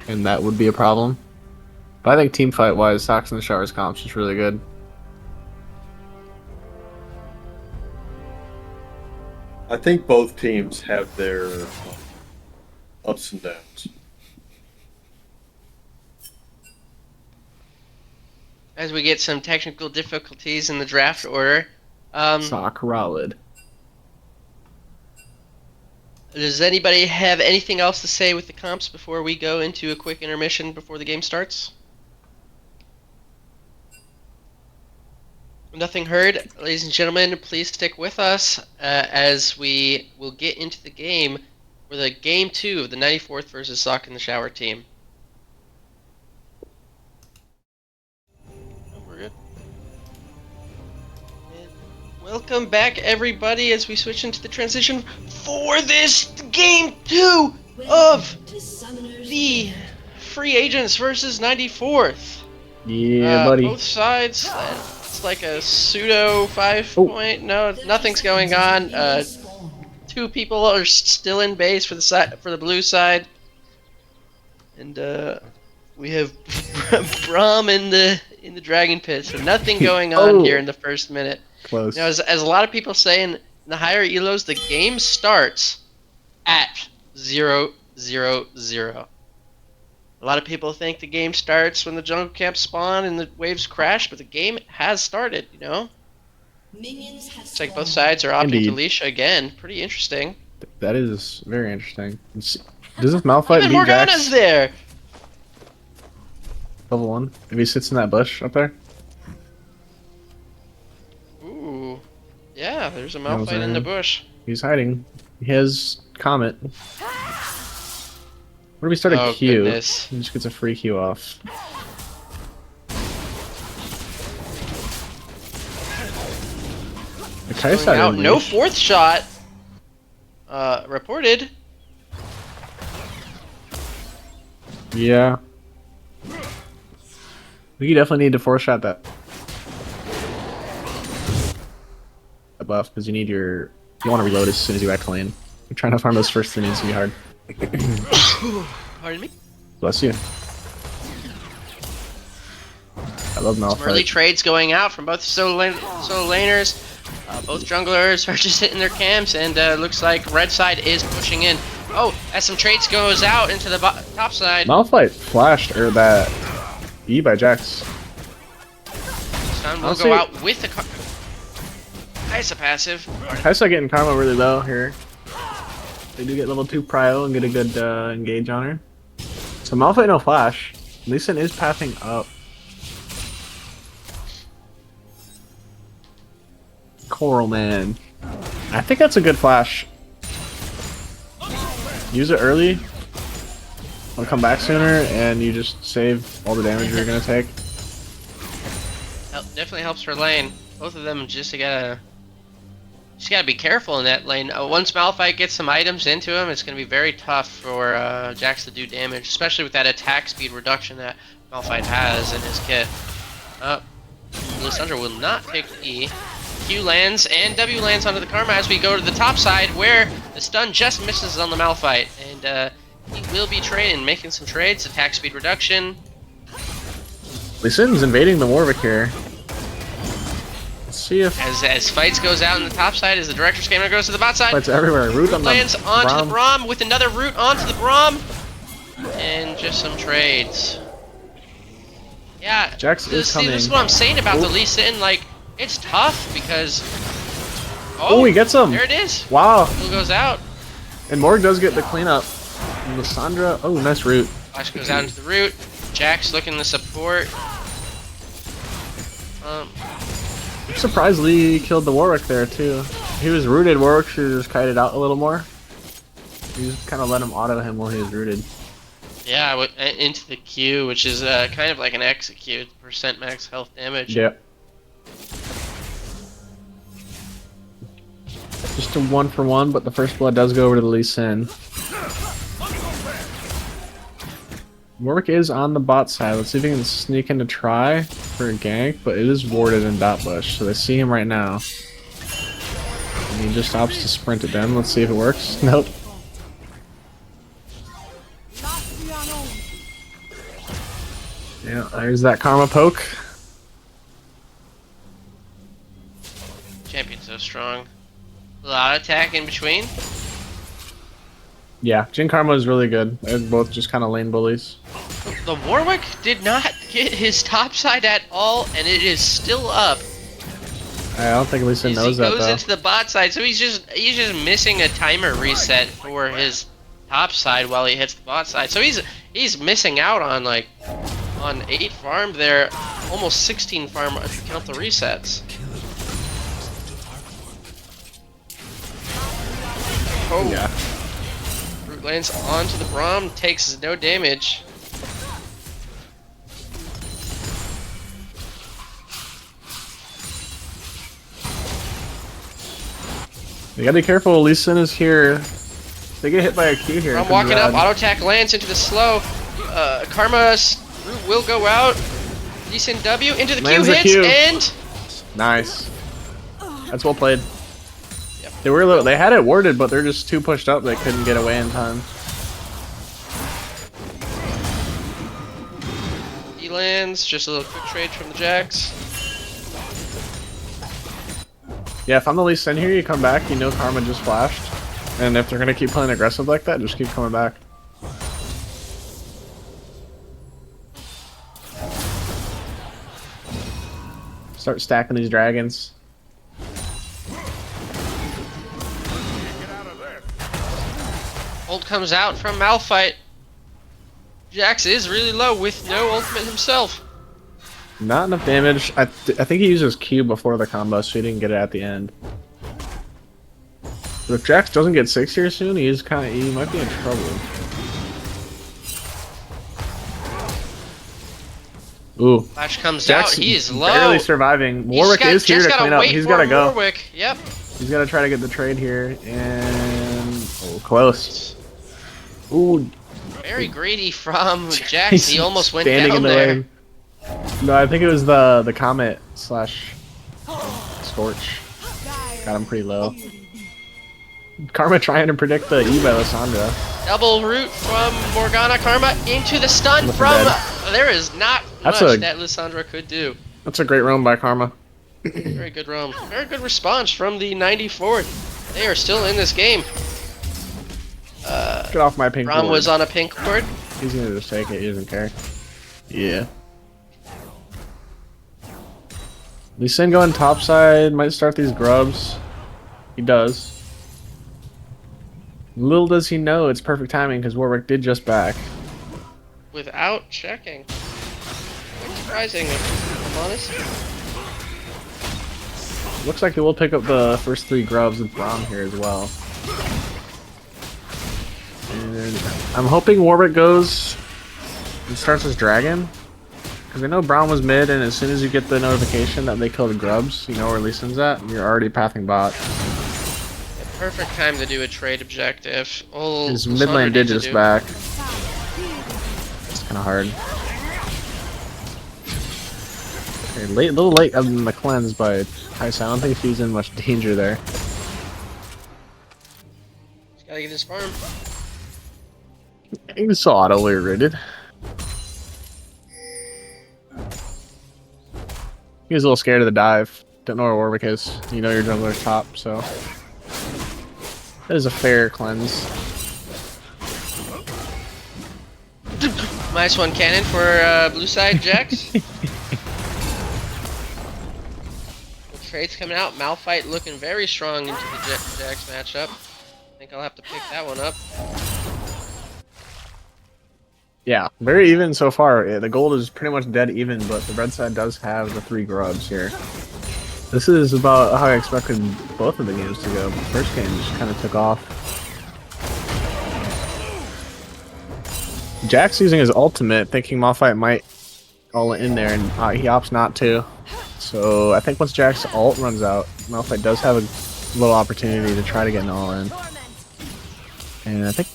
and that would be a problem. But I think team fight wise, socks in the showers comp's just really good. I think both teams have their ups and downs. As we get some technical difficulties in the draft order, Sock Rowled. does anybody have anything else to say with the comps before we go into a quick intermission before the game starts? Nothing heard. Ladies and gentlemen, please stick with us as we will get into the game for the game 2 of the 94th versus Sock in the Shower team. Oh, we're good. And welcome back, everybody, as we switch into the transition for this game 2 of the Free Agents versus 94th. Yeah, buddy. Both sides. It's like a pseudo 5-point. No, nothing's going on. Two people are still in base for the blue side, and we have Braum in the dragon pit. So nothing going on Oh. here in the first minute. Close. Now, as a lot of people say in the higher elos, the game starts at 0-0-0. A lot of people think the game starts when the jungle camps spawn and the waves crash, but the game has started, you know? It's like both sides are opting to Indeed. Leash again. Pretty interesting. That is very interesting. Does this Malphite Even beat Morgana's Jax there! level 1? If he sits in that bush up there? Yeah, there's a That was Malphite in the Iron. bush. He's hiding. He has Comet. What if we start a Oh, Q? goodness. He just gets a free Q off. The Kai'Sa Going out, didn't no reach. fourth shot. Reported. Yeah. We definitely need to four shot that buff because you need your. You want to reload as soon as you act lane. You're trying to farm those first 3 needs to be hard. Pardon me. Bless you. I love Some early Malphite. trades going out from both solo laners. Both junglers are just hitting their camps, and looks like red side is pushing in. Oh, as some trades goes out into the top side. Malphite flashed or that E by Jax. Sun will Honestly- go out with the Kai'Sa passive. Kai'Sa getting karma really low here. They do get level 2 prio and get a good engage on her. So Malphite no flash. Lee Sin is pathing up. Coral Man. I think that's a good flash. Use it early. I'll come back sooner and you just save all the damage you're gonna take. Definitely helps her lane. Both of them just gotta be careful in that lane. Once Malphite gets some items into him, it's gonna be very tough for Jax to do damage, especially with that attack speed reduction that Malphite has in his kit. Lissandra will not take E. Q lands and W lands onto the Karma as we go to the top side where the stun just misses on the Malphite. And he will be making some trades, attack speed reduction. Lee Sin's invading the Warwick here. Let's see if As fights goes out in the top side, as the Director's Scanner goes to the bot side. fights everywhere. Root on the Lands onto the Braum. Braum with another root onto the Braum. And just some trades. Yeah, Jax is see, this is coming. what I'm saying about the Ooh. Lee Sin. Like, it's tough because... Oh, he gets him! There it is. Wow! Who goes out? And Morg does get the cleanup. And Lissandra, oh, nice root. Flash goes out into the root. Jax looking to support. I'm surprised Lee killed the Warwick there too. He was rooted, Warwick should have just kited out a little more. He just kind of let him auto him while he was rooted. Yeah, into the Q, which is kind of like an execute. Percent max health damage. Yeah. Just a 1-for-1, but the first blood does go over to the Lee Sin. Warwick is on the bot side. Let's see if he can sneak in to try for a gank, but it is warded in dot bush, so they see him right now. And he just opts to sprint at them. Let's see if it works. Nope. Yeah, there's that karma poke. Champion's so strong. A lot of attack in between. Yeah, Jin Karma is really good. They're both just kind of lane bullies. The Warwick did not get his top side at all, and it is still up. I don't think Lee Sin knows he that goes though. into the bot side, so he's just missing a timer reset for his top side while he hits the bot side. So he's missing out on on 8 farm there, almost 16 farm if you count the resets. Oh, Yeah. Root lands onto the Braum, takes no damage. You gotta be careful, Lee Sin is here. They get hit by a Q here. I'm walking up, auto attack lands into the slow. Karma's root will go out. Decent W into the Q Lands the hits Q. and Nice. That's well played. Yep. They were they had it warded, but they're just too pushed up. They couldn't get away in time. he lands. Just a little quick trade from the Jax. Yeah, if I'm the Lee Sin here, you come back. You know Karma just flashed, and if they're gonna keep playing aggressive like that, just keep coming back. Start stacking these dragons. Ult comes out from Malphite. Jax is really low with no ultimate himself. Not enough damage. I think he uses Q before the combo, so he didn't get it at the end. But if Jax doesn't get 6 here soon, he might be in trouble. Ooh, Flash comes Jax out. He is low. barely surviving. Warwick is here to clean up. He's gotta go. Warwick. Yep. He's gotta try to get the trade here, and close. Ooh, Very greedy from Jax. he's He almost went standing down in the there. way. No, I think it was the Comet slash Scorch. Got him pretty low. Karma trying to predict the E by Lissandra. Double root from Morgana. Karma into the stun Looking from. dead. There is not That's much a- that Lissandra could do. That's a great roam by Karma. Very good roam. Very good response from the 94th. They are still in this game. Get off my pink Rom board. was on a pink board. He's gonna just take it. He doesn't care. Yeah. Lee Sin going topside. Might start these grubs. He does. Little does he know it's perfect timing because Warwick did just back. Without checking. Quite surprising, if I'm honest. Looks like they will pick up the first 3 grubs with Braum here as well. And I'm hoping Warwick goes and starts his dragon. Because I know Braum was mid, and as soon as you get the notification that they killed grubs, you know where Lee Sin's at, and you're already pathing bot. Perfect time to do a trade objective. All His Lissandra mid lane needs did to just do. back. It's kind of hard. Okay, a little late on the cleanse by Tyson. I don't think he's in much danger there. Just gotta get his farm. He was so auto-rated. He was a little scared of the dive. Don't know where Warwick is. You know your jungler's top, so... That is a fair cleanse. Nice one, cannon for blue side Jax. The trade's coming out. Malphite looking very strong into the Jax matchup. I think I'll have to pick that one up. Yeah, very even so far. Yeah, the gold is pretty much dead even, but the red side does have the 3 grubs here. This is about how I expected both of the games to go. The first game just kind of took off. Jack's using his ultimate, thinking Malphite might all in there, and he opts not to. So I think once Jack's ult runs out, Malphite does have a little opportunity to try to get an all in. And I think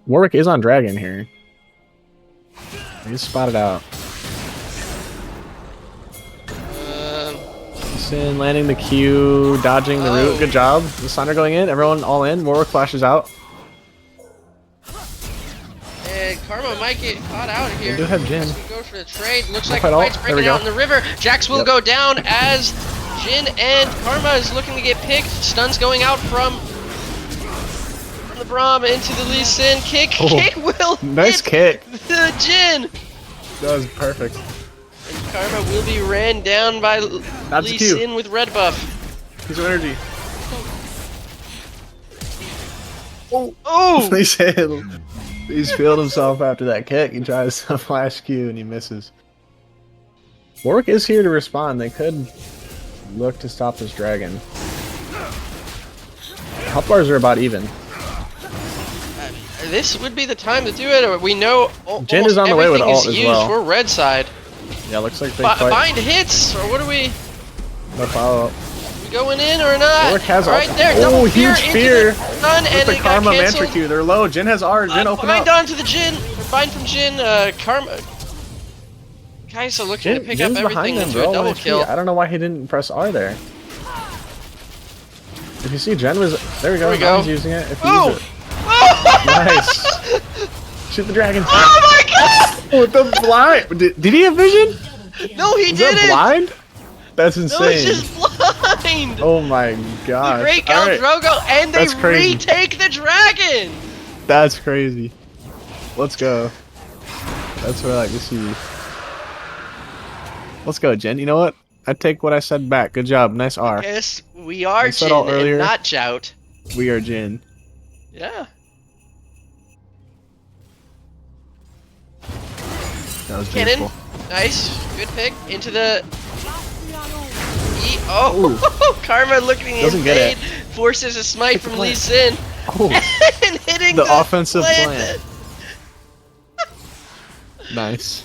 Warwick is on Dragon here. He's spotted out. Sin landing the Q, dodging the root. Good job. Lissandra going in. Everyone all in. Warwick flashes out. And Karma might get caught out here. They do have Jhin. We go for the trade. Looks like Malphite the ult. fight's There we breaking out go. in the river. Jax will Yep. go down as Jhin and Karma is looking to get picked. Stuns going out from the Braum into the Lee Sin. Kick. Oh. Kick will Nice hit kick. the Jhin. That was perfect. And Karma will be ran down by That's Lee a Q. Sin with red buff. He's energy. Oh! He said he's feeled himself after that kick. He tries to flash Q and he misses. Warwick is here to respond. They could look to stop this dragon. Health bars are about even. This would be the time to do it. Or we know Jhin is on the way with everything ult is as used well. for red side. Yeah, looks like big fight. Bind hits, or what are we? No follow up. We going in or not? Warwick has right ult. there. Oh, Double huge into fear. the stun, With and the it got Karma canceled. Mantra Q. They're low. Jhin has R. Jhin open Bind up. onto the Jhin. Bind from Jhin. Karma. Kaisa looking to pick up Jin's everything behind them, into bro. a double 1 HP. kill. I don't know why he didn't press R there. If you see Jen was... There we go. There we go. He's using it. If he Oh! uses it. Nice. Shoot the dragon. Oh my god! Oh, the blind. Did he have vision? No, he Is that didn't! blind? That's insane. No, it's just blind! Oh my god. Great Khal Drogo, and they That's crazy. retake the dragon! That's crazy. Let's go. That's what I like to see. Let's go, Jen. You know what? I take what I said back. Good job. Nice R. Yes, we are I said all Jhin earlier. and not Jout. We are Jin. Yeah. That was Cannon. beautiful. Nice. Good pick. Into the Oh, Karma looking in Doesn't get pain. it. Forces a smite Pick the from Lee plant. Sin. Oh, And hitting the offensive plant. plant. Nice.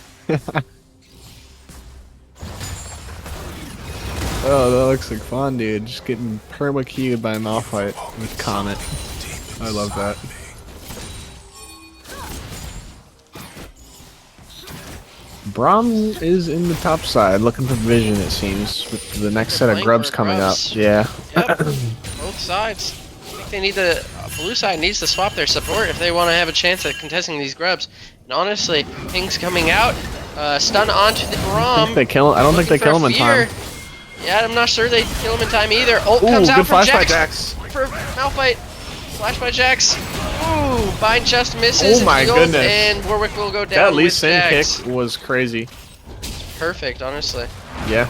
Oh, that looks like fun, dude. Just getting perma queued by Malphite with Comet. I love that. Braum is in the top side, looking for vision, it seems, with the next set of playing grubs for coming grubs. up. Yeah. Yep. Both sides. I think they need to. Blue side needs to swap their support if they want to have a chance at contesting these grubs. And honestly, Ping's coming out. Stun onto the I think Braum. they kill. I don't think they looking kill him for in time. fear. Yeah, I'm not sure they kill him in time either. Ult Ooh, comes good out from flash by Jax. Jax. For Malphite. Flash by Jax. Ooh, bind just misses. Oh my into the ult, goodness. And Warwick will go down That Lee with Sin Jax. kick was crazy. Perfect, honestly. Yeah.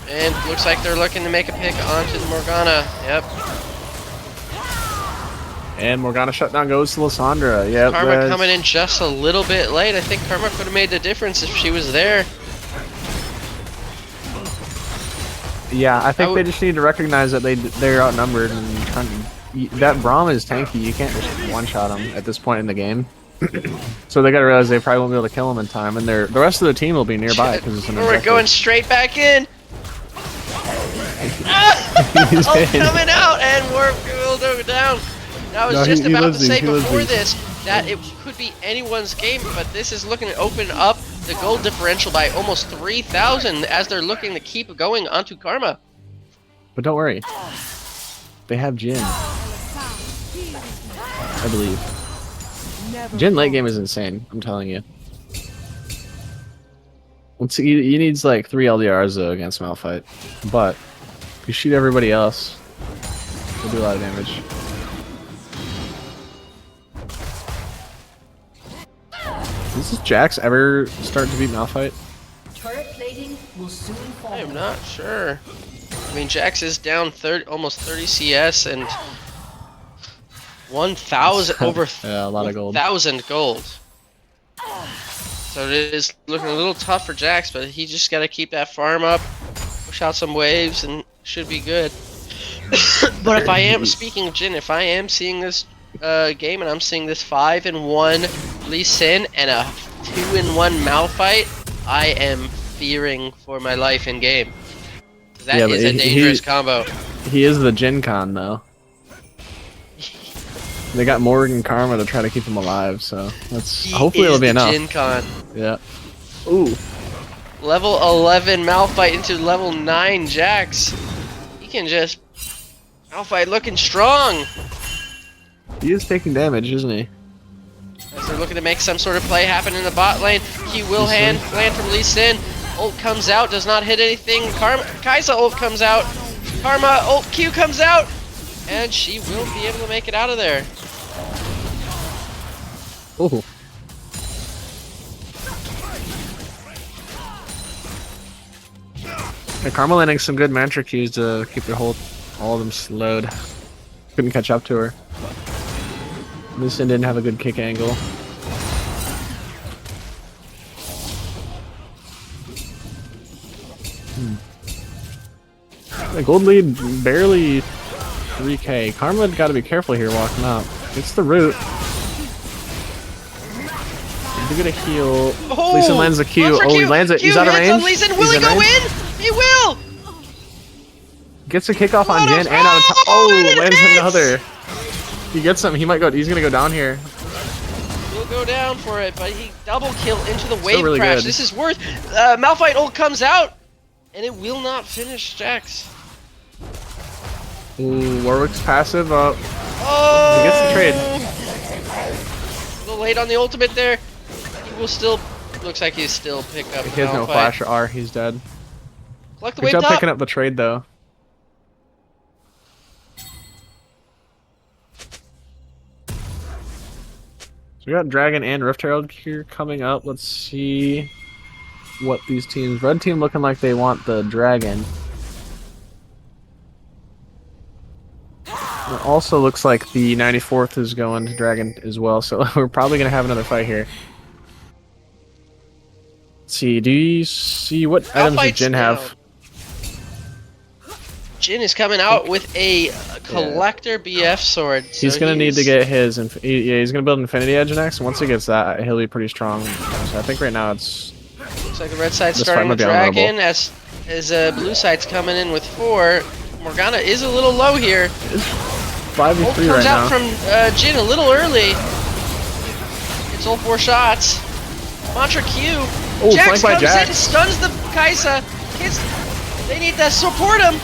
And looks like they're looking to make a pick onto the Morgana. Yep. And Morgana shutdown goes to Lissandra. Yep. Karma that's- coming in just a little bit late. I think Karma could have made the difference if she was there. Yeah, I think I they would- just need to recognize that they're outnumbered and that Braum is tanky. You can't just one-shot him at this point in the game. So they gotta realize they probably won't be able to kill him in time, and the rest of the team will be nearby because it's an We're objective. going straight back in. He's Oh, in. coming out, and Warwick will go down. I was No, just he about lives to say these, he lives before these. this that it could be anyone's game, but this is looking to open up the goal differential by almost 3,000 as they're looking to keep going onto Karma. But don't worry, they have Jin, I believe. Jin late game is insane. I'm telling you. Let's see, he needs like 3 LDRs though against Malphite, but if you shoot everybody else, he'll do a lot of damage. Does this Jax ever start to beat Malphite? Turret plating will soon fall. I am not sure. I mean, Jax is down 30, almost 30 CS and 1,000 over Yeah, a lot of gold. 1,000 gold. So it is looking a little tough for Jax, but he just got to keep that farm up, push out some waves, and should be good. But if I am speaking of Jin, if I am seeing this game and I'm seeing this 5-1 Lee Sin and a 2-1 Malphite, I am fearing for my life in game. That Yeah, but is a he- dangerous combo. He is the Jin Con though. They got Morgan Karma to try to keep him alive, so that's He hopefully is it'll be the enough. Jin Con. Yeah. Ooh. Level 11 Malphite into level 9 Jax. He can just Malphite looking strong. He is taking damage, isn't he? As they're looking to make some sort of play happen in the bot lane. Q will land from Lee Sin. Ult comes out, does not hit anything. Kaisa ult comes out. Karma ult Q comes out. And she will be able to make it out of there. Ooh. Yeah, Karma landing some good mantra keys to keep their all of them slowed. Couldn't catch up to her. Lucian didn't have a good kick angle. The gold lead barely 3k. Karma got to be careful here walking up. It's the root. He's gonna heal. Oh, Lee Sin lands a Q. run for Oh, he lands it. Q He's out of hits on range. Lee Sin. He's Will he in go range. in? He will! Gets a kickoff on What a Jin and out of throw! time. Oh, And it lands hits! another. He gets him. He might go. He's gonna go down here. He'll go down for it, but he double kill into the wave really crash. good. This is worth. Malphite ult comes out, and it will not finish Jax. Ooh, Warwick's passive up. Oh! He gets the trade. A little late on the ultimate there. He will still. Looks like he's still picked up. He has no Malphite. flash or R. He's dead. Collect the Good wave job top. picking up the trade though. So we got Dragon and Rift Herald here coming up. Let's see what these teams. Red team looking like they want the Dragon. It also looks like the 94th is going to Dragon as well, so we're probably going to have another fight here. Let's see, do you see what items does Malphite's Jin down. have? Jin is coming out with a collector BF sword. So He's gonna need to get his. Yeah, he's gonna build Infinity Edge next. And once he gets that, he'll be pretty strong. So I think right now it's. Looks like the red side's This starting fight with might be Dragon as blue side's coming in with 4. Morgana is a little low here. 5v3 Ult right comes out now. from Jin a little early. It's all 4 shots. Mantra Q. Oh, Jax flanked by comes in, Jax. stuns the Kaisa. They need to support him.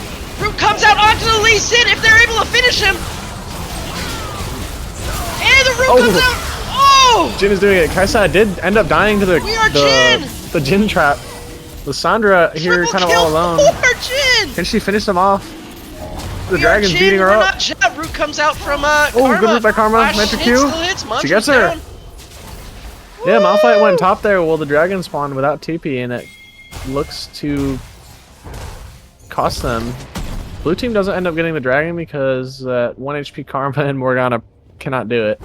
Root comes out onto the Lee Sin if they're able to finish him. And the Root comes out. Oh! Jin is doing it. Kaisa did end up dying to the We are Jin! the Jin trap. Lissandra here Triple kind of kill all alone. for Jin! Can she finish them off? The We are dragon's Jin, beating her we're up. not Jin. Root comes out from Karma. good root by Karma. Flash Magic hits, Q. still hits. She Mantra's gets her. down. Yeah, Malphite went top there. Well, the dragon spawned without TP, and it looks to cost them. Blue team doesn't end up getting the dragon because 1 HP Karma and Morgana cannot do it.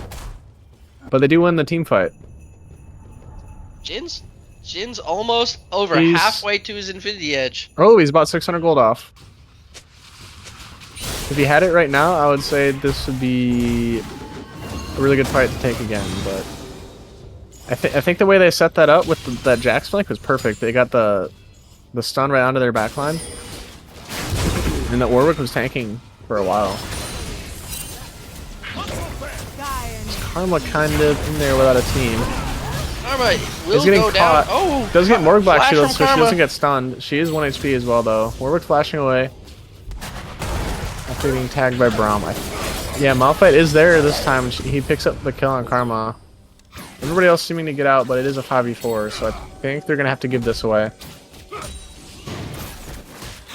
But they do win the team fight. Jin's almost over He's- halfway to his Infinity Edge. Oh, he's about 600 gold off. If he had it right now, I would say this would be a really good fight to take again. But I think the way they set that up with that Jax flank was perfect. They got the stun right onto their backline, and that Warwick was tanking for a while. Karma kind of in there without a team. Karma will He's getting go caught. down. Oh, Does get Morg Black flash Shield, from so she Karma. doesn't get stunned. She is 1 HP as well, though. Warwick flashing away. After being tagged by Braum. Yeah, Malphite is there this time. He picks up the kill on Karma. Everybody else seeming to get out, but it is a 5v4, so I think they're going to have to give this away.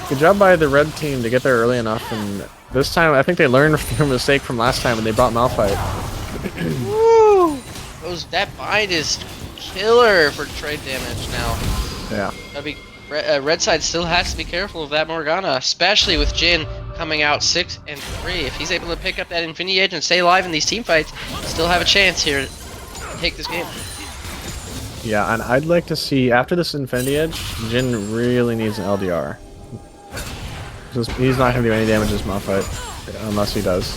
Good job by the red team to get there early enough, and this time I think they learned from their mistake from last time when they brought Malphite. Woo! That bind is killer for trade damage now. Yeah. Gotta be, red side still has to be careful of that Morgana, especially with Jin coming out 6 and 3. If he's able to pick up that Infinity Edge and stay alive in these team fights, still have a chance here to take this game. Yeah, and I'd like to see, after this Infinity Edge, Jin really needs an LDR. He's not going to do any damage to this Malphite, unless he does.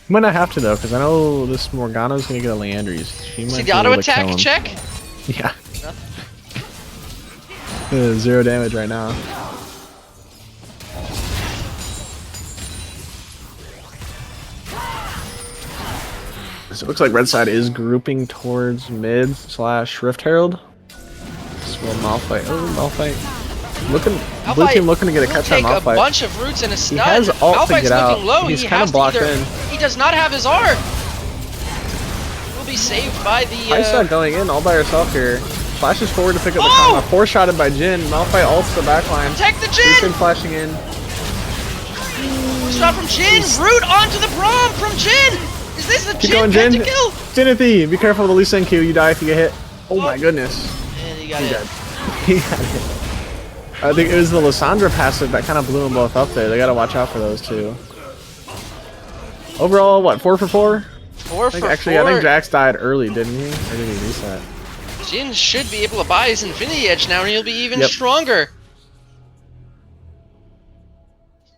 He might not have to, though, because I know this Morgana's going to get a Leandries. She might See be the auto able to kill attack him. check? Yeah. 0 damage right now. So it looks like red side is grouping towards mid / Rift Herald. Well, Malphite. Oh, Malphite. Blue team looking to get a catch on Take a Malphite. bunch of roots and a stun. has ult to Malphite's get out. looking low. He's He kinda has to blocked either- in. He does not have his R. Will be saved by the. Kaisa going in all by herself here. Flashes forward to pick up the Oh! Karma. 4-shotted by Jin. Malphite ults the backline. Protect the Jin Jin. flashing in. Shot from Jin. Root onto the Braum from Jin. Is this the Keep Jin going, Jin. pentakill? Jinathy, be careful of the Lee Sin Q. You die if you get hit. Oh my goodness. And he got He it. died. He got hit. I think it was the Lissandra passive that kind of blew them both up there. They gotta watch out for those two. Overall, what, 4 for 4? 4 for Actually, 4. I think Jax died early, didn't he? Or did he reset? Jin should be able to buy his Infinity Edge now, and he'll be even Yep. stronger.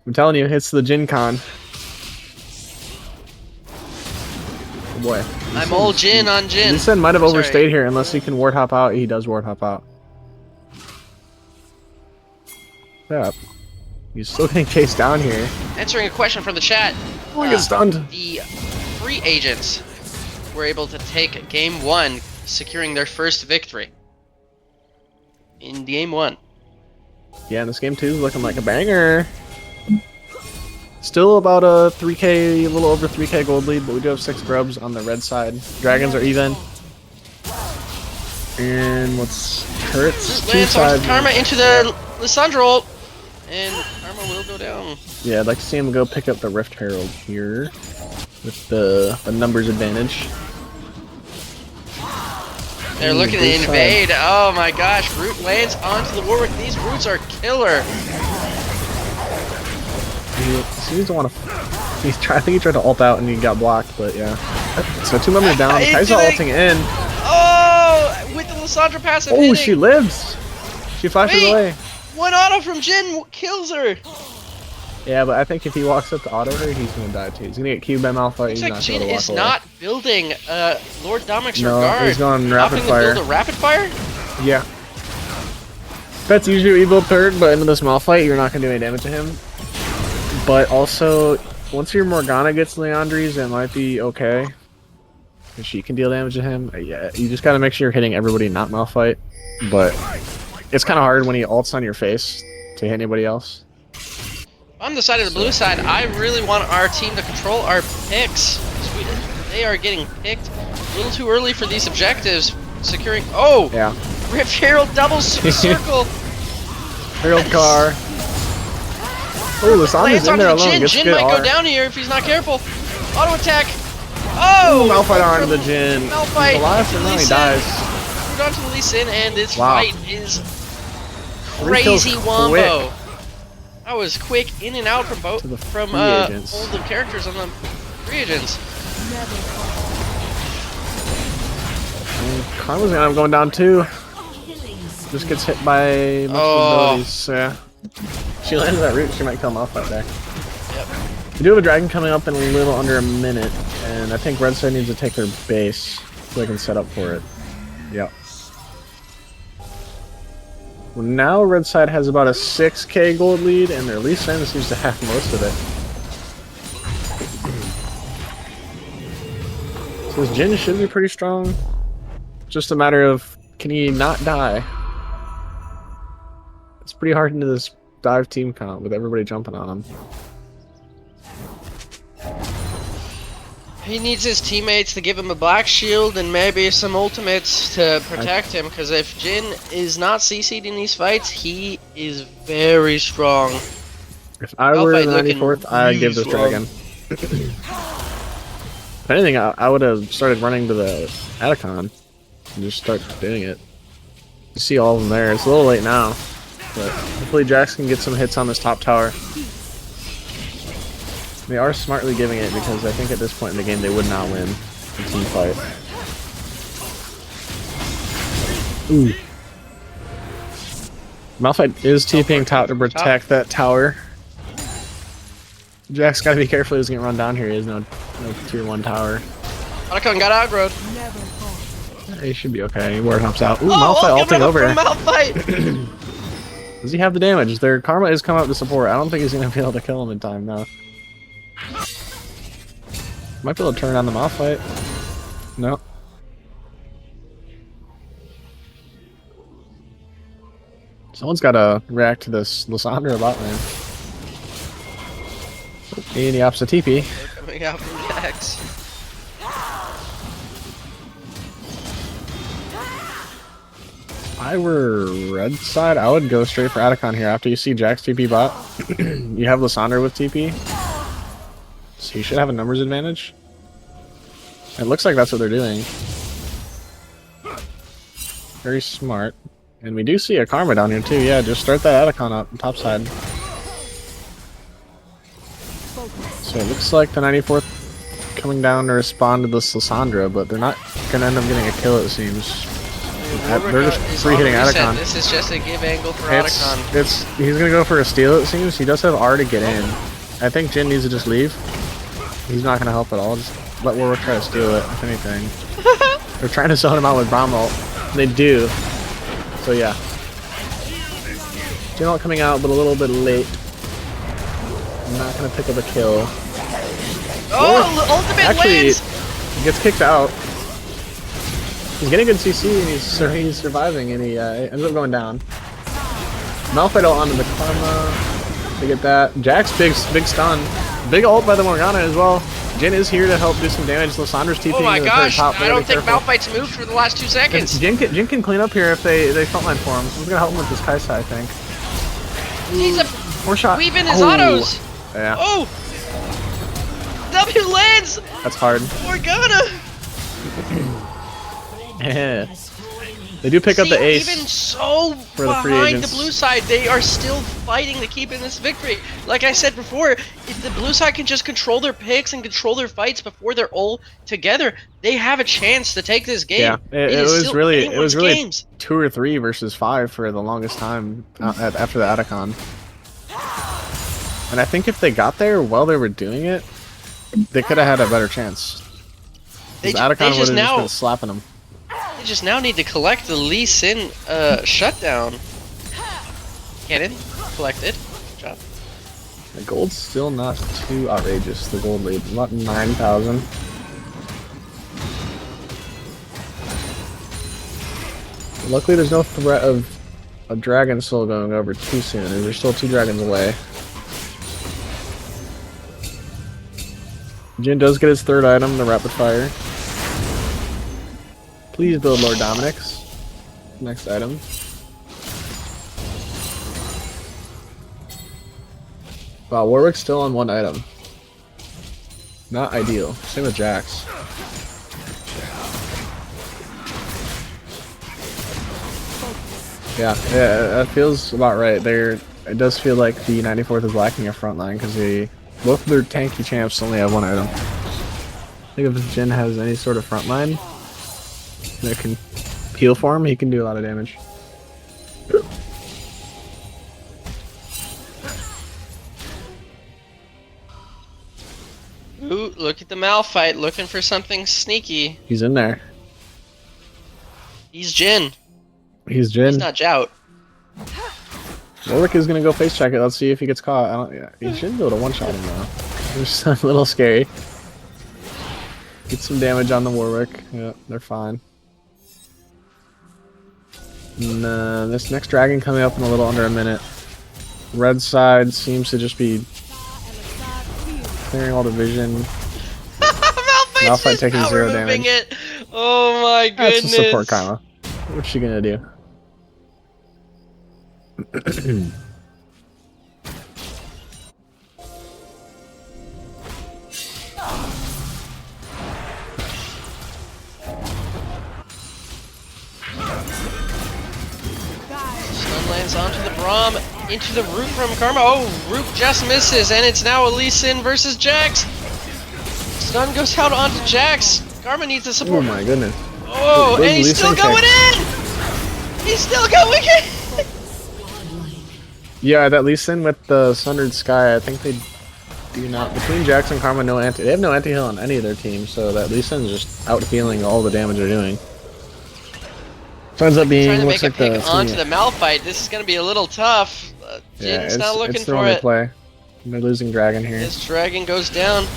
I'm telling you, it's the Jin Con. Oh boy. I'm all Jin on Jin. Lee Sin might have Sorry. overstayed here unless he can ward hop out. He does ward hop out. Yeah. He's still getting chased down here. Answering a question from the chat. Oh, he gets stunned. The free agents were able to take game 1, securing their first victory. In game 1. Yeah, and this game 2 is looking like a banger. Still about a 3k, a little over 3k gold lead, but we do have 6 grubs on the red side. Dragons are even. And what's turrets? Two Lands onto sides. Karma into the Lissandra ult, and Karma will go down. Yeah, I'd like to see him go pick up the Rift Herald here with the numbers advantage. They're looking to blue side. invade. Oh my gosh, Root lands onto the Warwick. These Roots are killer. He seems to want to. I think he tried to ult out and he got blocked, but yeah. So 2 members down. Into Kaisa the- ulting in. Oh, with the Lissandra passive Oh, hitting. she lives. She flashes Wait! away. One auto from Jin kills her. Yeah, but I think if he walks up to auto her, he's gonna die too. He's gonna get cubed by Malphite. Looks He's like not Jin gonna walk is away. not building Lord Dominic's No, regard. he's going rapid Opting fire. to build a rapid fire? Yeah. That's usually what you build third, but into this Malphite, you're not gonna do any damage to him. But also, once your Morgana gets Leandries, it might be okay. Because she can deal damage to him. Yeah, you just gotta make sure you're hitting everybody, not Malphite. But it's kind of hard when he ults on your face to hit anybody else. On the side of the blue side, I really want our team to control our picks. They are getting picked a little too early for these objectives. Securing. Oh! Yeah. Rift Herald double circle! Herald car. Oh, the Sandra's Lance in there onto alone. Jin. Gets Jin good might R. go down here if he's not careful. Auto attack. Oh! Malphite onto the Jin. Malphite. He's alive, and now he Lee Sin. dies. Moved on to the Lee Sin, and this Wow. fight is 3 kills crazy quick. wombo. That was quick in and out from both To the from free all agents. the characters on the free agents. Karma's gonna end up going down too. Just gets hit by most Oh. of his abilities. Yeah. She lands that root, she might kill him off right there. Yep. We do have a dragon coming up in a little under a minute, and I think Red Side needs to take their base so they can set up for it. Yep. Well, now Red Side has about a 6k gold lead, and their Lee Sin seems to have most of it. So this Jin should be pretty strong. Just a matter of, can he not die? It's pretty hard into this dive team comp with everybody jumping on him. He needs his teammates to give him a black shield and maybe some ultimates to protect him, because if Jin is not CC'd in these fights, he is very strong. If I were Malphite the looking 94th, I'd give this really dragon. If anything, I would have started running to the Atacon and just start doing it. You see all of them there. It's a little late now, but hopefully Jax can get some hits on this top tower. They are smartly giving it because I think at this point in the game they would not win a team fight. Ooh. Malphite is TPing top to protect that tower. Jack's gotta be careful, he's gonna run down here. He has no tier 1 tower. Otacon got aggroed. He should be okay. Ward hops out. Ooh, Oh, Malphite give it ulting up over. from Malphite. Does he have the damage? Their Karma is coming up to support. I don't think he's gonna be able to kill him in time now. Might be able to turn on the Malphite. No. Someone's gotta react to this Lysandra bot lane. In the opposite TP. Coming out from Jax. If I were red side, I would go straight for Atacon here. After you see Jack's TP bot, you have Lysandra with TP. So you should have a numbers advantage. It looks like that's what they're doing. Very smart. And we do see a Karma down here too. Yeah, just start that Atacon up top side. So it looks like the 94th coming down to respond to this Lysandra, but they're not gonna end up getting a kill, it seems. They're just free hitting Atacon. This is just a give angle for Otacon. He's gonna go for a steal, it seems. He does have R to get in. I think Jin needs to just leave. He's not gonna help at all. Just let Warwick try to steal it, if anything. They're trying to zone him out with Braum ult. They do. So yeah. Jin ult coming out, but a little bit late. I'm not gonna pick up a kill. Oh, ultimate Actually, lands! he gets kicked out. He's getting good CC and he's surviving, and he ends up going down. Malphite ult onto the Karma to get that. Jack's big stun. Big ult by the Morgana as well. Jin is here to help do some damage. Lysandra's TPing Oh my to the gosh, top. I don't think Malphite's moved for the last 2 seconds. Jin can clean up here if they frontline for him. Someone's gonna help him with this Kaisa, I think. He's a More shot. weaving his autos. Yeah, Oh! W lands! that's hard. Morgana! Yeah. They do pick up the ace. Even so, for the free behind the agents. blue side, they are still fighting to keep in this victory. Like I said before, if the blue side can just control their picks and control their fights before they're all together, they have a chance to take this game. Yeah, it is was still really anyone's games. 2 or 3 versus 5 for the longest time after the Atacon. And I think if they got there while they were doing it, they could have had a better chance. They Atacon would have just just now been slapping them. they just now need to collect the Lee Sin shutdown. Cannon collected. Good job. The gold's still not too outrageous. The gold lead, about 9,000. Luckily, there's no threat of a Dragon Soul going over too soon. There's still 2 dragons away. Jin does get his 3rd item, the Rapid Fire. Please build Lord Dominic's. Next item. Wow, Warwick's still on 1 item. Not ideal. Same with Jax. Yeah, that feels about right. It does feel like the 94th is lacking a front line because both of their tanky champs only have 1 item. I think if Jin has any sort of front line that can heal for him, he can do a lot of damage. Ooh, look at the Malphite looking for something sneaky. He's in there. He's Jin. He's Jin. He's not Jout. Warwick is gonna go face check it. Let's see if he gets caught. He shouldn't be able to one-shot him though. It's a little scary. Get some damage on the Warwick. Yeah, they're fine. And, this next dragon coming up in a little under a minute. Red side seems to just be clearing all the vision. Malphite taking 0 damage. It. Oh my goodness. That's a support Karma. What's she gonna do? Stun lands onto the Braum, into the Root from Karma. Oh, Root just misses, and it's now Lee Sin versus Jax. Stun goes out onto Jax. Karma needs the Oh support. my goodness. Oh, Those and he's Lee still Sin going in! He's still going in! Yeah, that Lee Sin with the Sundered Sky, I think they do not. Between Jax and Karma, they have no anti-heal on any of their teams, so that Lee Sin's just out healing all the damage they're doing. So ends up being Trying to looks make like a pick onto the Malphite. This is going to be a little tough. Jin's not looking it's their for only it. play. They're losing Dragon here. This dragon goes down.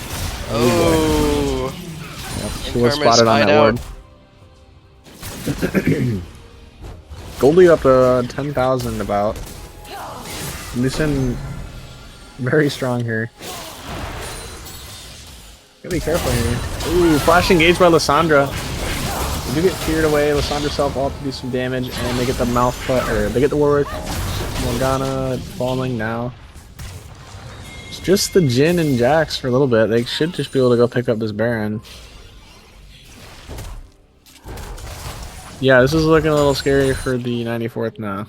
Oh. Yep, And she was Karma's spotted on spied that ward. Goldie up to 10,000 about. Lee Sin very strong here. Gotta be careful here. Ooh, flash engaged by Lissandra. They do get cleared away. Lissandra self-ult to do some damage, and they get the they get the Warwick. Morgana falling now. It's just the Jin and Jax for a little bit. They should just be able to go pick up this Baron. Yeah, this is looking a little scary for the 94th now.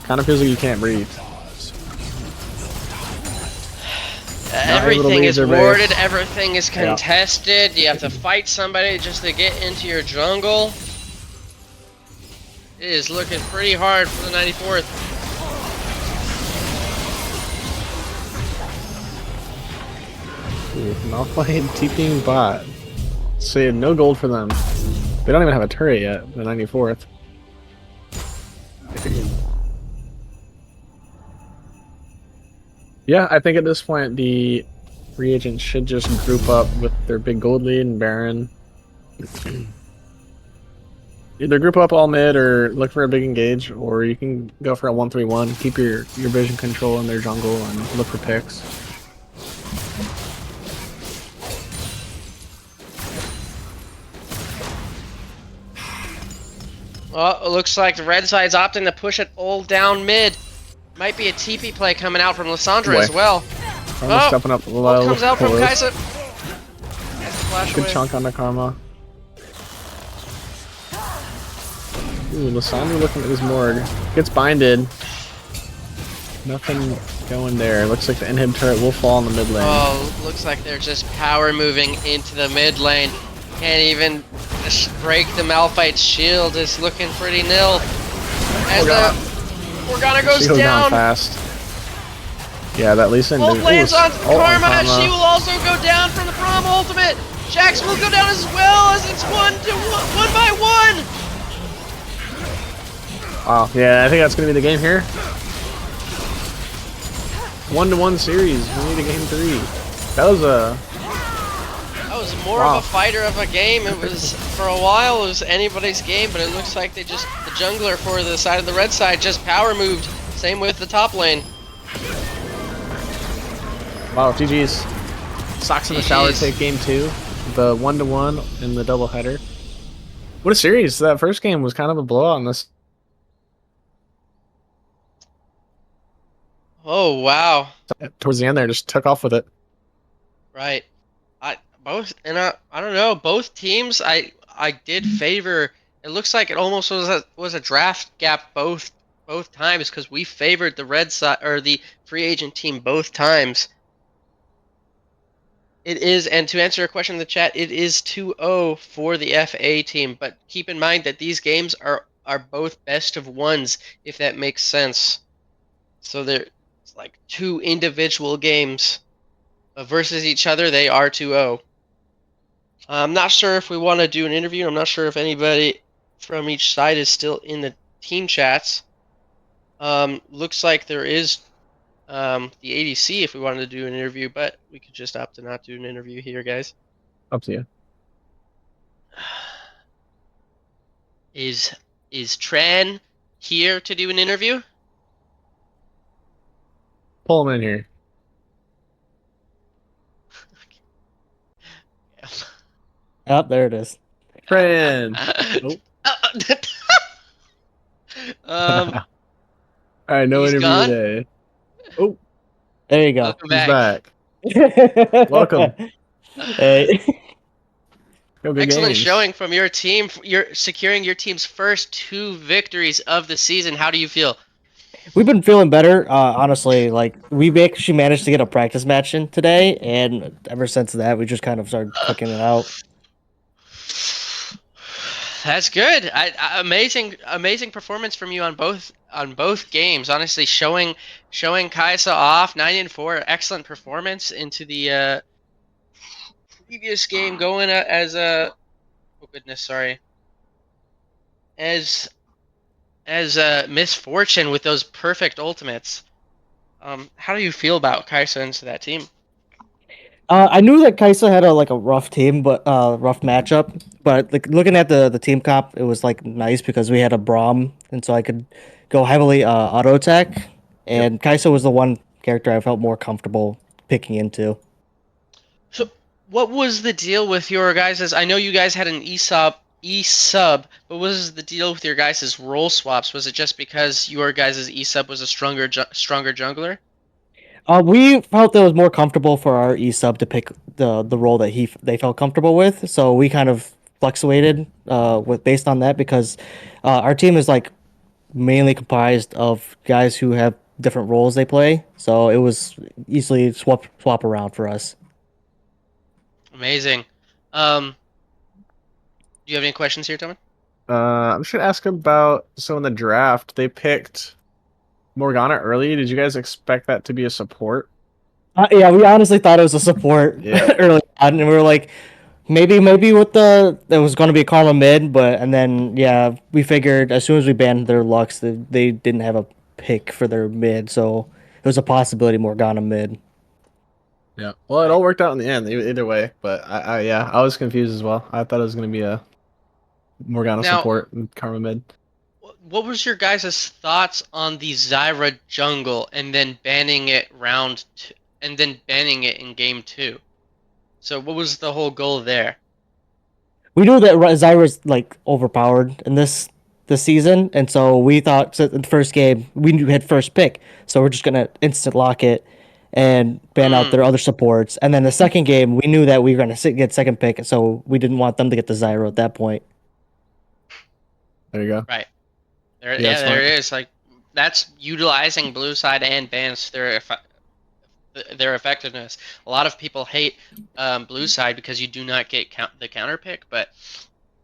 Kind of feels like you can't breathe. Everything is laser base. warded, everything is contested. You have to fight somebody just to get into your jungle. It is looking pretty hard for the 94th. Ooh, Malphite TPing bot. So yeah, no gold for them. They don't even have a turret yet, the 94th. Yeah, I think at this point the free agents should just group up with their big gold lead and Baron. Either group up all mid or look for a big engage, or you can go for a 1-3-1, keep your vision control in their jungle and look for picks. Well, it looks like the red side's opting to push it all down mid. Might be a TP play coming out from Lissandra as well. Karma stepping up low. Ult comes out from forward. Kai'Sa. Good chunk on the Karma. Ooh, Lysandra looking at his Morg. Gets binded. Nothing going there. Looks like the inhib turret will fall in the mid lane. Oh, looks like they're just power moving into the mid lane. Can't even just break the Malphite's shield. It's looking pretty nil. As the Morgana goes She goes down down. fast. Yeah, that Lee Sin. Ult lands on Karma. Karma. She will also go down from the Braum ultimate. Jax will go down as well as it's one by one. Wow. Yeah, I think that's gonna be the game here. 1-1 series. We need a game 3. That was more of a fighter of a game. It was, for a while, it was anybody's game, but it looks like the jungler for the side of the red side just power moved. Same with the top lane. Wow, GG's. Socks in the shower take game 2. The 1-1 in the doubleheader. What a series. That first game was kind of a blowout on this. Oh, wow. Towards the end there, just took off with it. Right. I don't know, both teams I did favor. It looks like it almost was a draft gap both times, because we favored the red side or the free agent team both times. It is, and to answer your question in the chat, it is 2-0 for the FA team, but keep in mind that these games are both best of ones, if that makes sense. So they're like 2 individual games versus each other. They are 2-0. I'm not sure if we want to do an interview. I'm not sure if anybody from each side is still in the team chats. Looks like there is the ADC if we wanted to do an interview, but we could just opt to not do an interview here, guys. Up to you. Is Tran here to do an interview? Pull him in here. Oh, there it is. Friend. Nope. um, Alright, no He's interview gone? today. Oh, There you go. welcome he's back. back. Welcome. Hey. Go good Excellent games. showing from your team. You're securing your team's first 2 victories of the season. How do you feel? We've been feeling better, honestly. Like, we actually managed to get a practice match in today, and ever since that, we just kind of started cooking it out. That's good. Amazing performance from you on both games. Honestly, showing Kaisa off 9-4. Excellent performance into the previous game, going as a as Misfortune with those perfect ultimates. How do you feel about Kaisa into that team? I knew that Kaisa had a rough team, but rough matchup. But like looking at the team comp, it was like nice because we had a Braum, and so I could go heavily auto attack. And Kaisa was the one character I felt more comfortable picking into. So, what was the deal with your guys'? I know you guys had an E-sub, but what was the deal with your guys' role swaps? Was it just because your guys' E-sub was a stronger jungler? We felt that it was more comfortable for our E sub to pick the role that they felt comfortable with. So we kind of fluctuated based on that because our team is like mainly comprised of guys who have different roles they play. So it was easily swap around for us. Amazing. Do you have any questions here, Toman? I'm just gonna ask about, so in the draft they picked Morgana early. Did you guys expect that to be a support? Yeah, we honestly thought it was a support Yeah. early on, and we were like, maybe with it was going to be a Karma mid, and then yeah, we figured as soon as we banned their Lux, they didn't have a pick for their mid, so it was a possibility Morgana mid. Yeah. Well, it all worked out in the end, either way. But I was confused as well. I thought it was gonna be a Morgana Now- support and Karma mid. What was your guys' thoughts on the Zyra jungle and then banning it and then banning it in game 2? So what was the whole goal there? We knew that Zyra's like overpowered in this season, and so we thought so in the first game we had first pick, so we're just gonna instant lock it and ban out their other supports. And then the second game, we knew that we were gonna get second pick, so we didn't want them to get the Zyra at that point. There you go. Right. There, Yeah, yeah, there smart. it is. Like that's utilizing blue side and bans their effectiveness. A lot of people hate blue side because you do not get the counter pick, but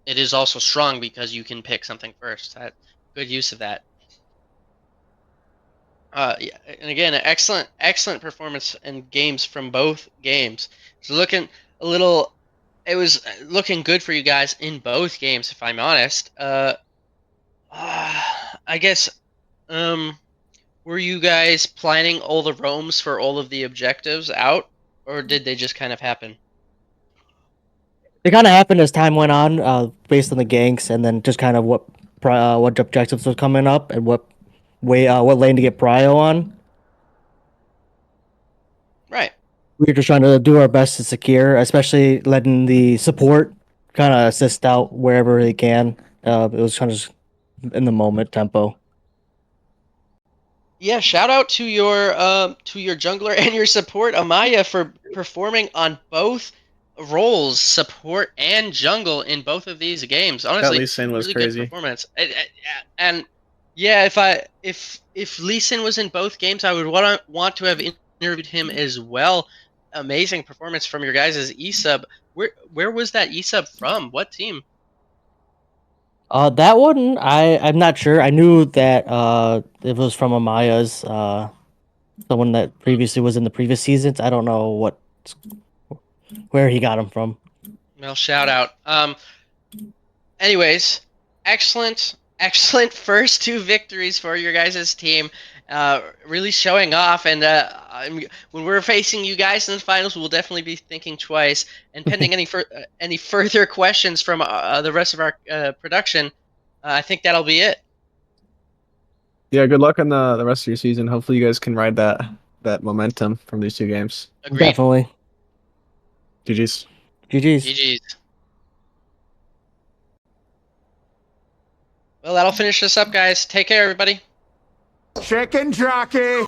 it is also strong because you can pick something first. Good use of that. Yeah, and again, excellent performance and games from both games. So looking a little, it was looking good for you guys in both games, if I'm honest. I guess, um, were you guys planning all the roams for all of the objectives out, or did they just kind of happen? It kind of happened as time went on, based on the ganks, and then just kind of what objectives was coming up and what lane to get prio on. Right. We were just trying to do our best to secure, especially letting the support kind of assist out wherever they can. It was kind of just in the moment tempo. Yeah, shout out to your jungler and your support Amaya for performing on both roles, support and jungle in both of these games. That Honestly, Lee Sin was really good crazy. performance. And yeah, if Lee Sin was in both games, I would want to have interviewed him as well. Amazing performance from your guys' eSub. Where was that eSub from? What team? That one, I'm not sure. I knew that it was from Amaya's, someone that previously was in the previous seasons. I don't know where he got him from. Well, shout out. Anyways, excellent first two victories for your guys' team. Really showing off, and when we're facing you guys in the finals, we'll definitely be thinking twice. And pending any further questions from the rest of our production, I think that'll be it. Yeah, good luck on the rest of your season. Hopefully, you guys can ride that momentum from these two games. Agreed. Definitely. GG's. GG's. GG's. Well, that'll finish us up, guys. Take care, everybody. Chicken jockey!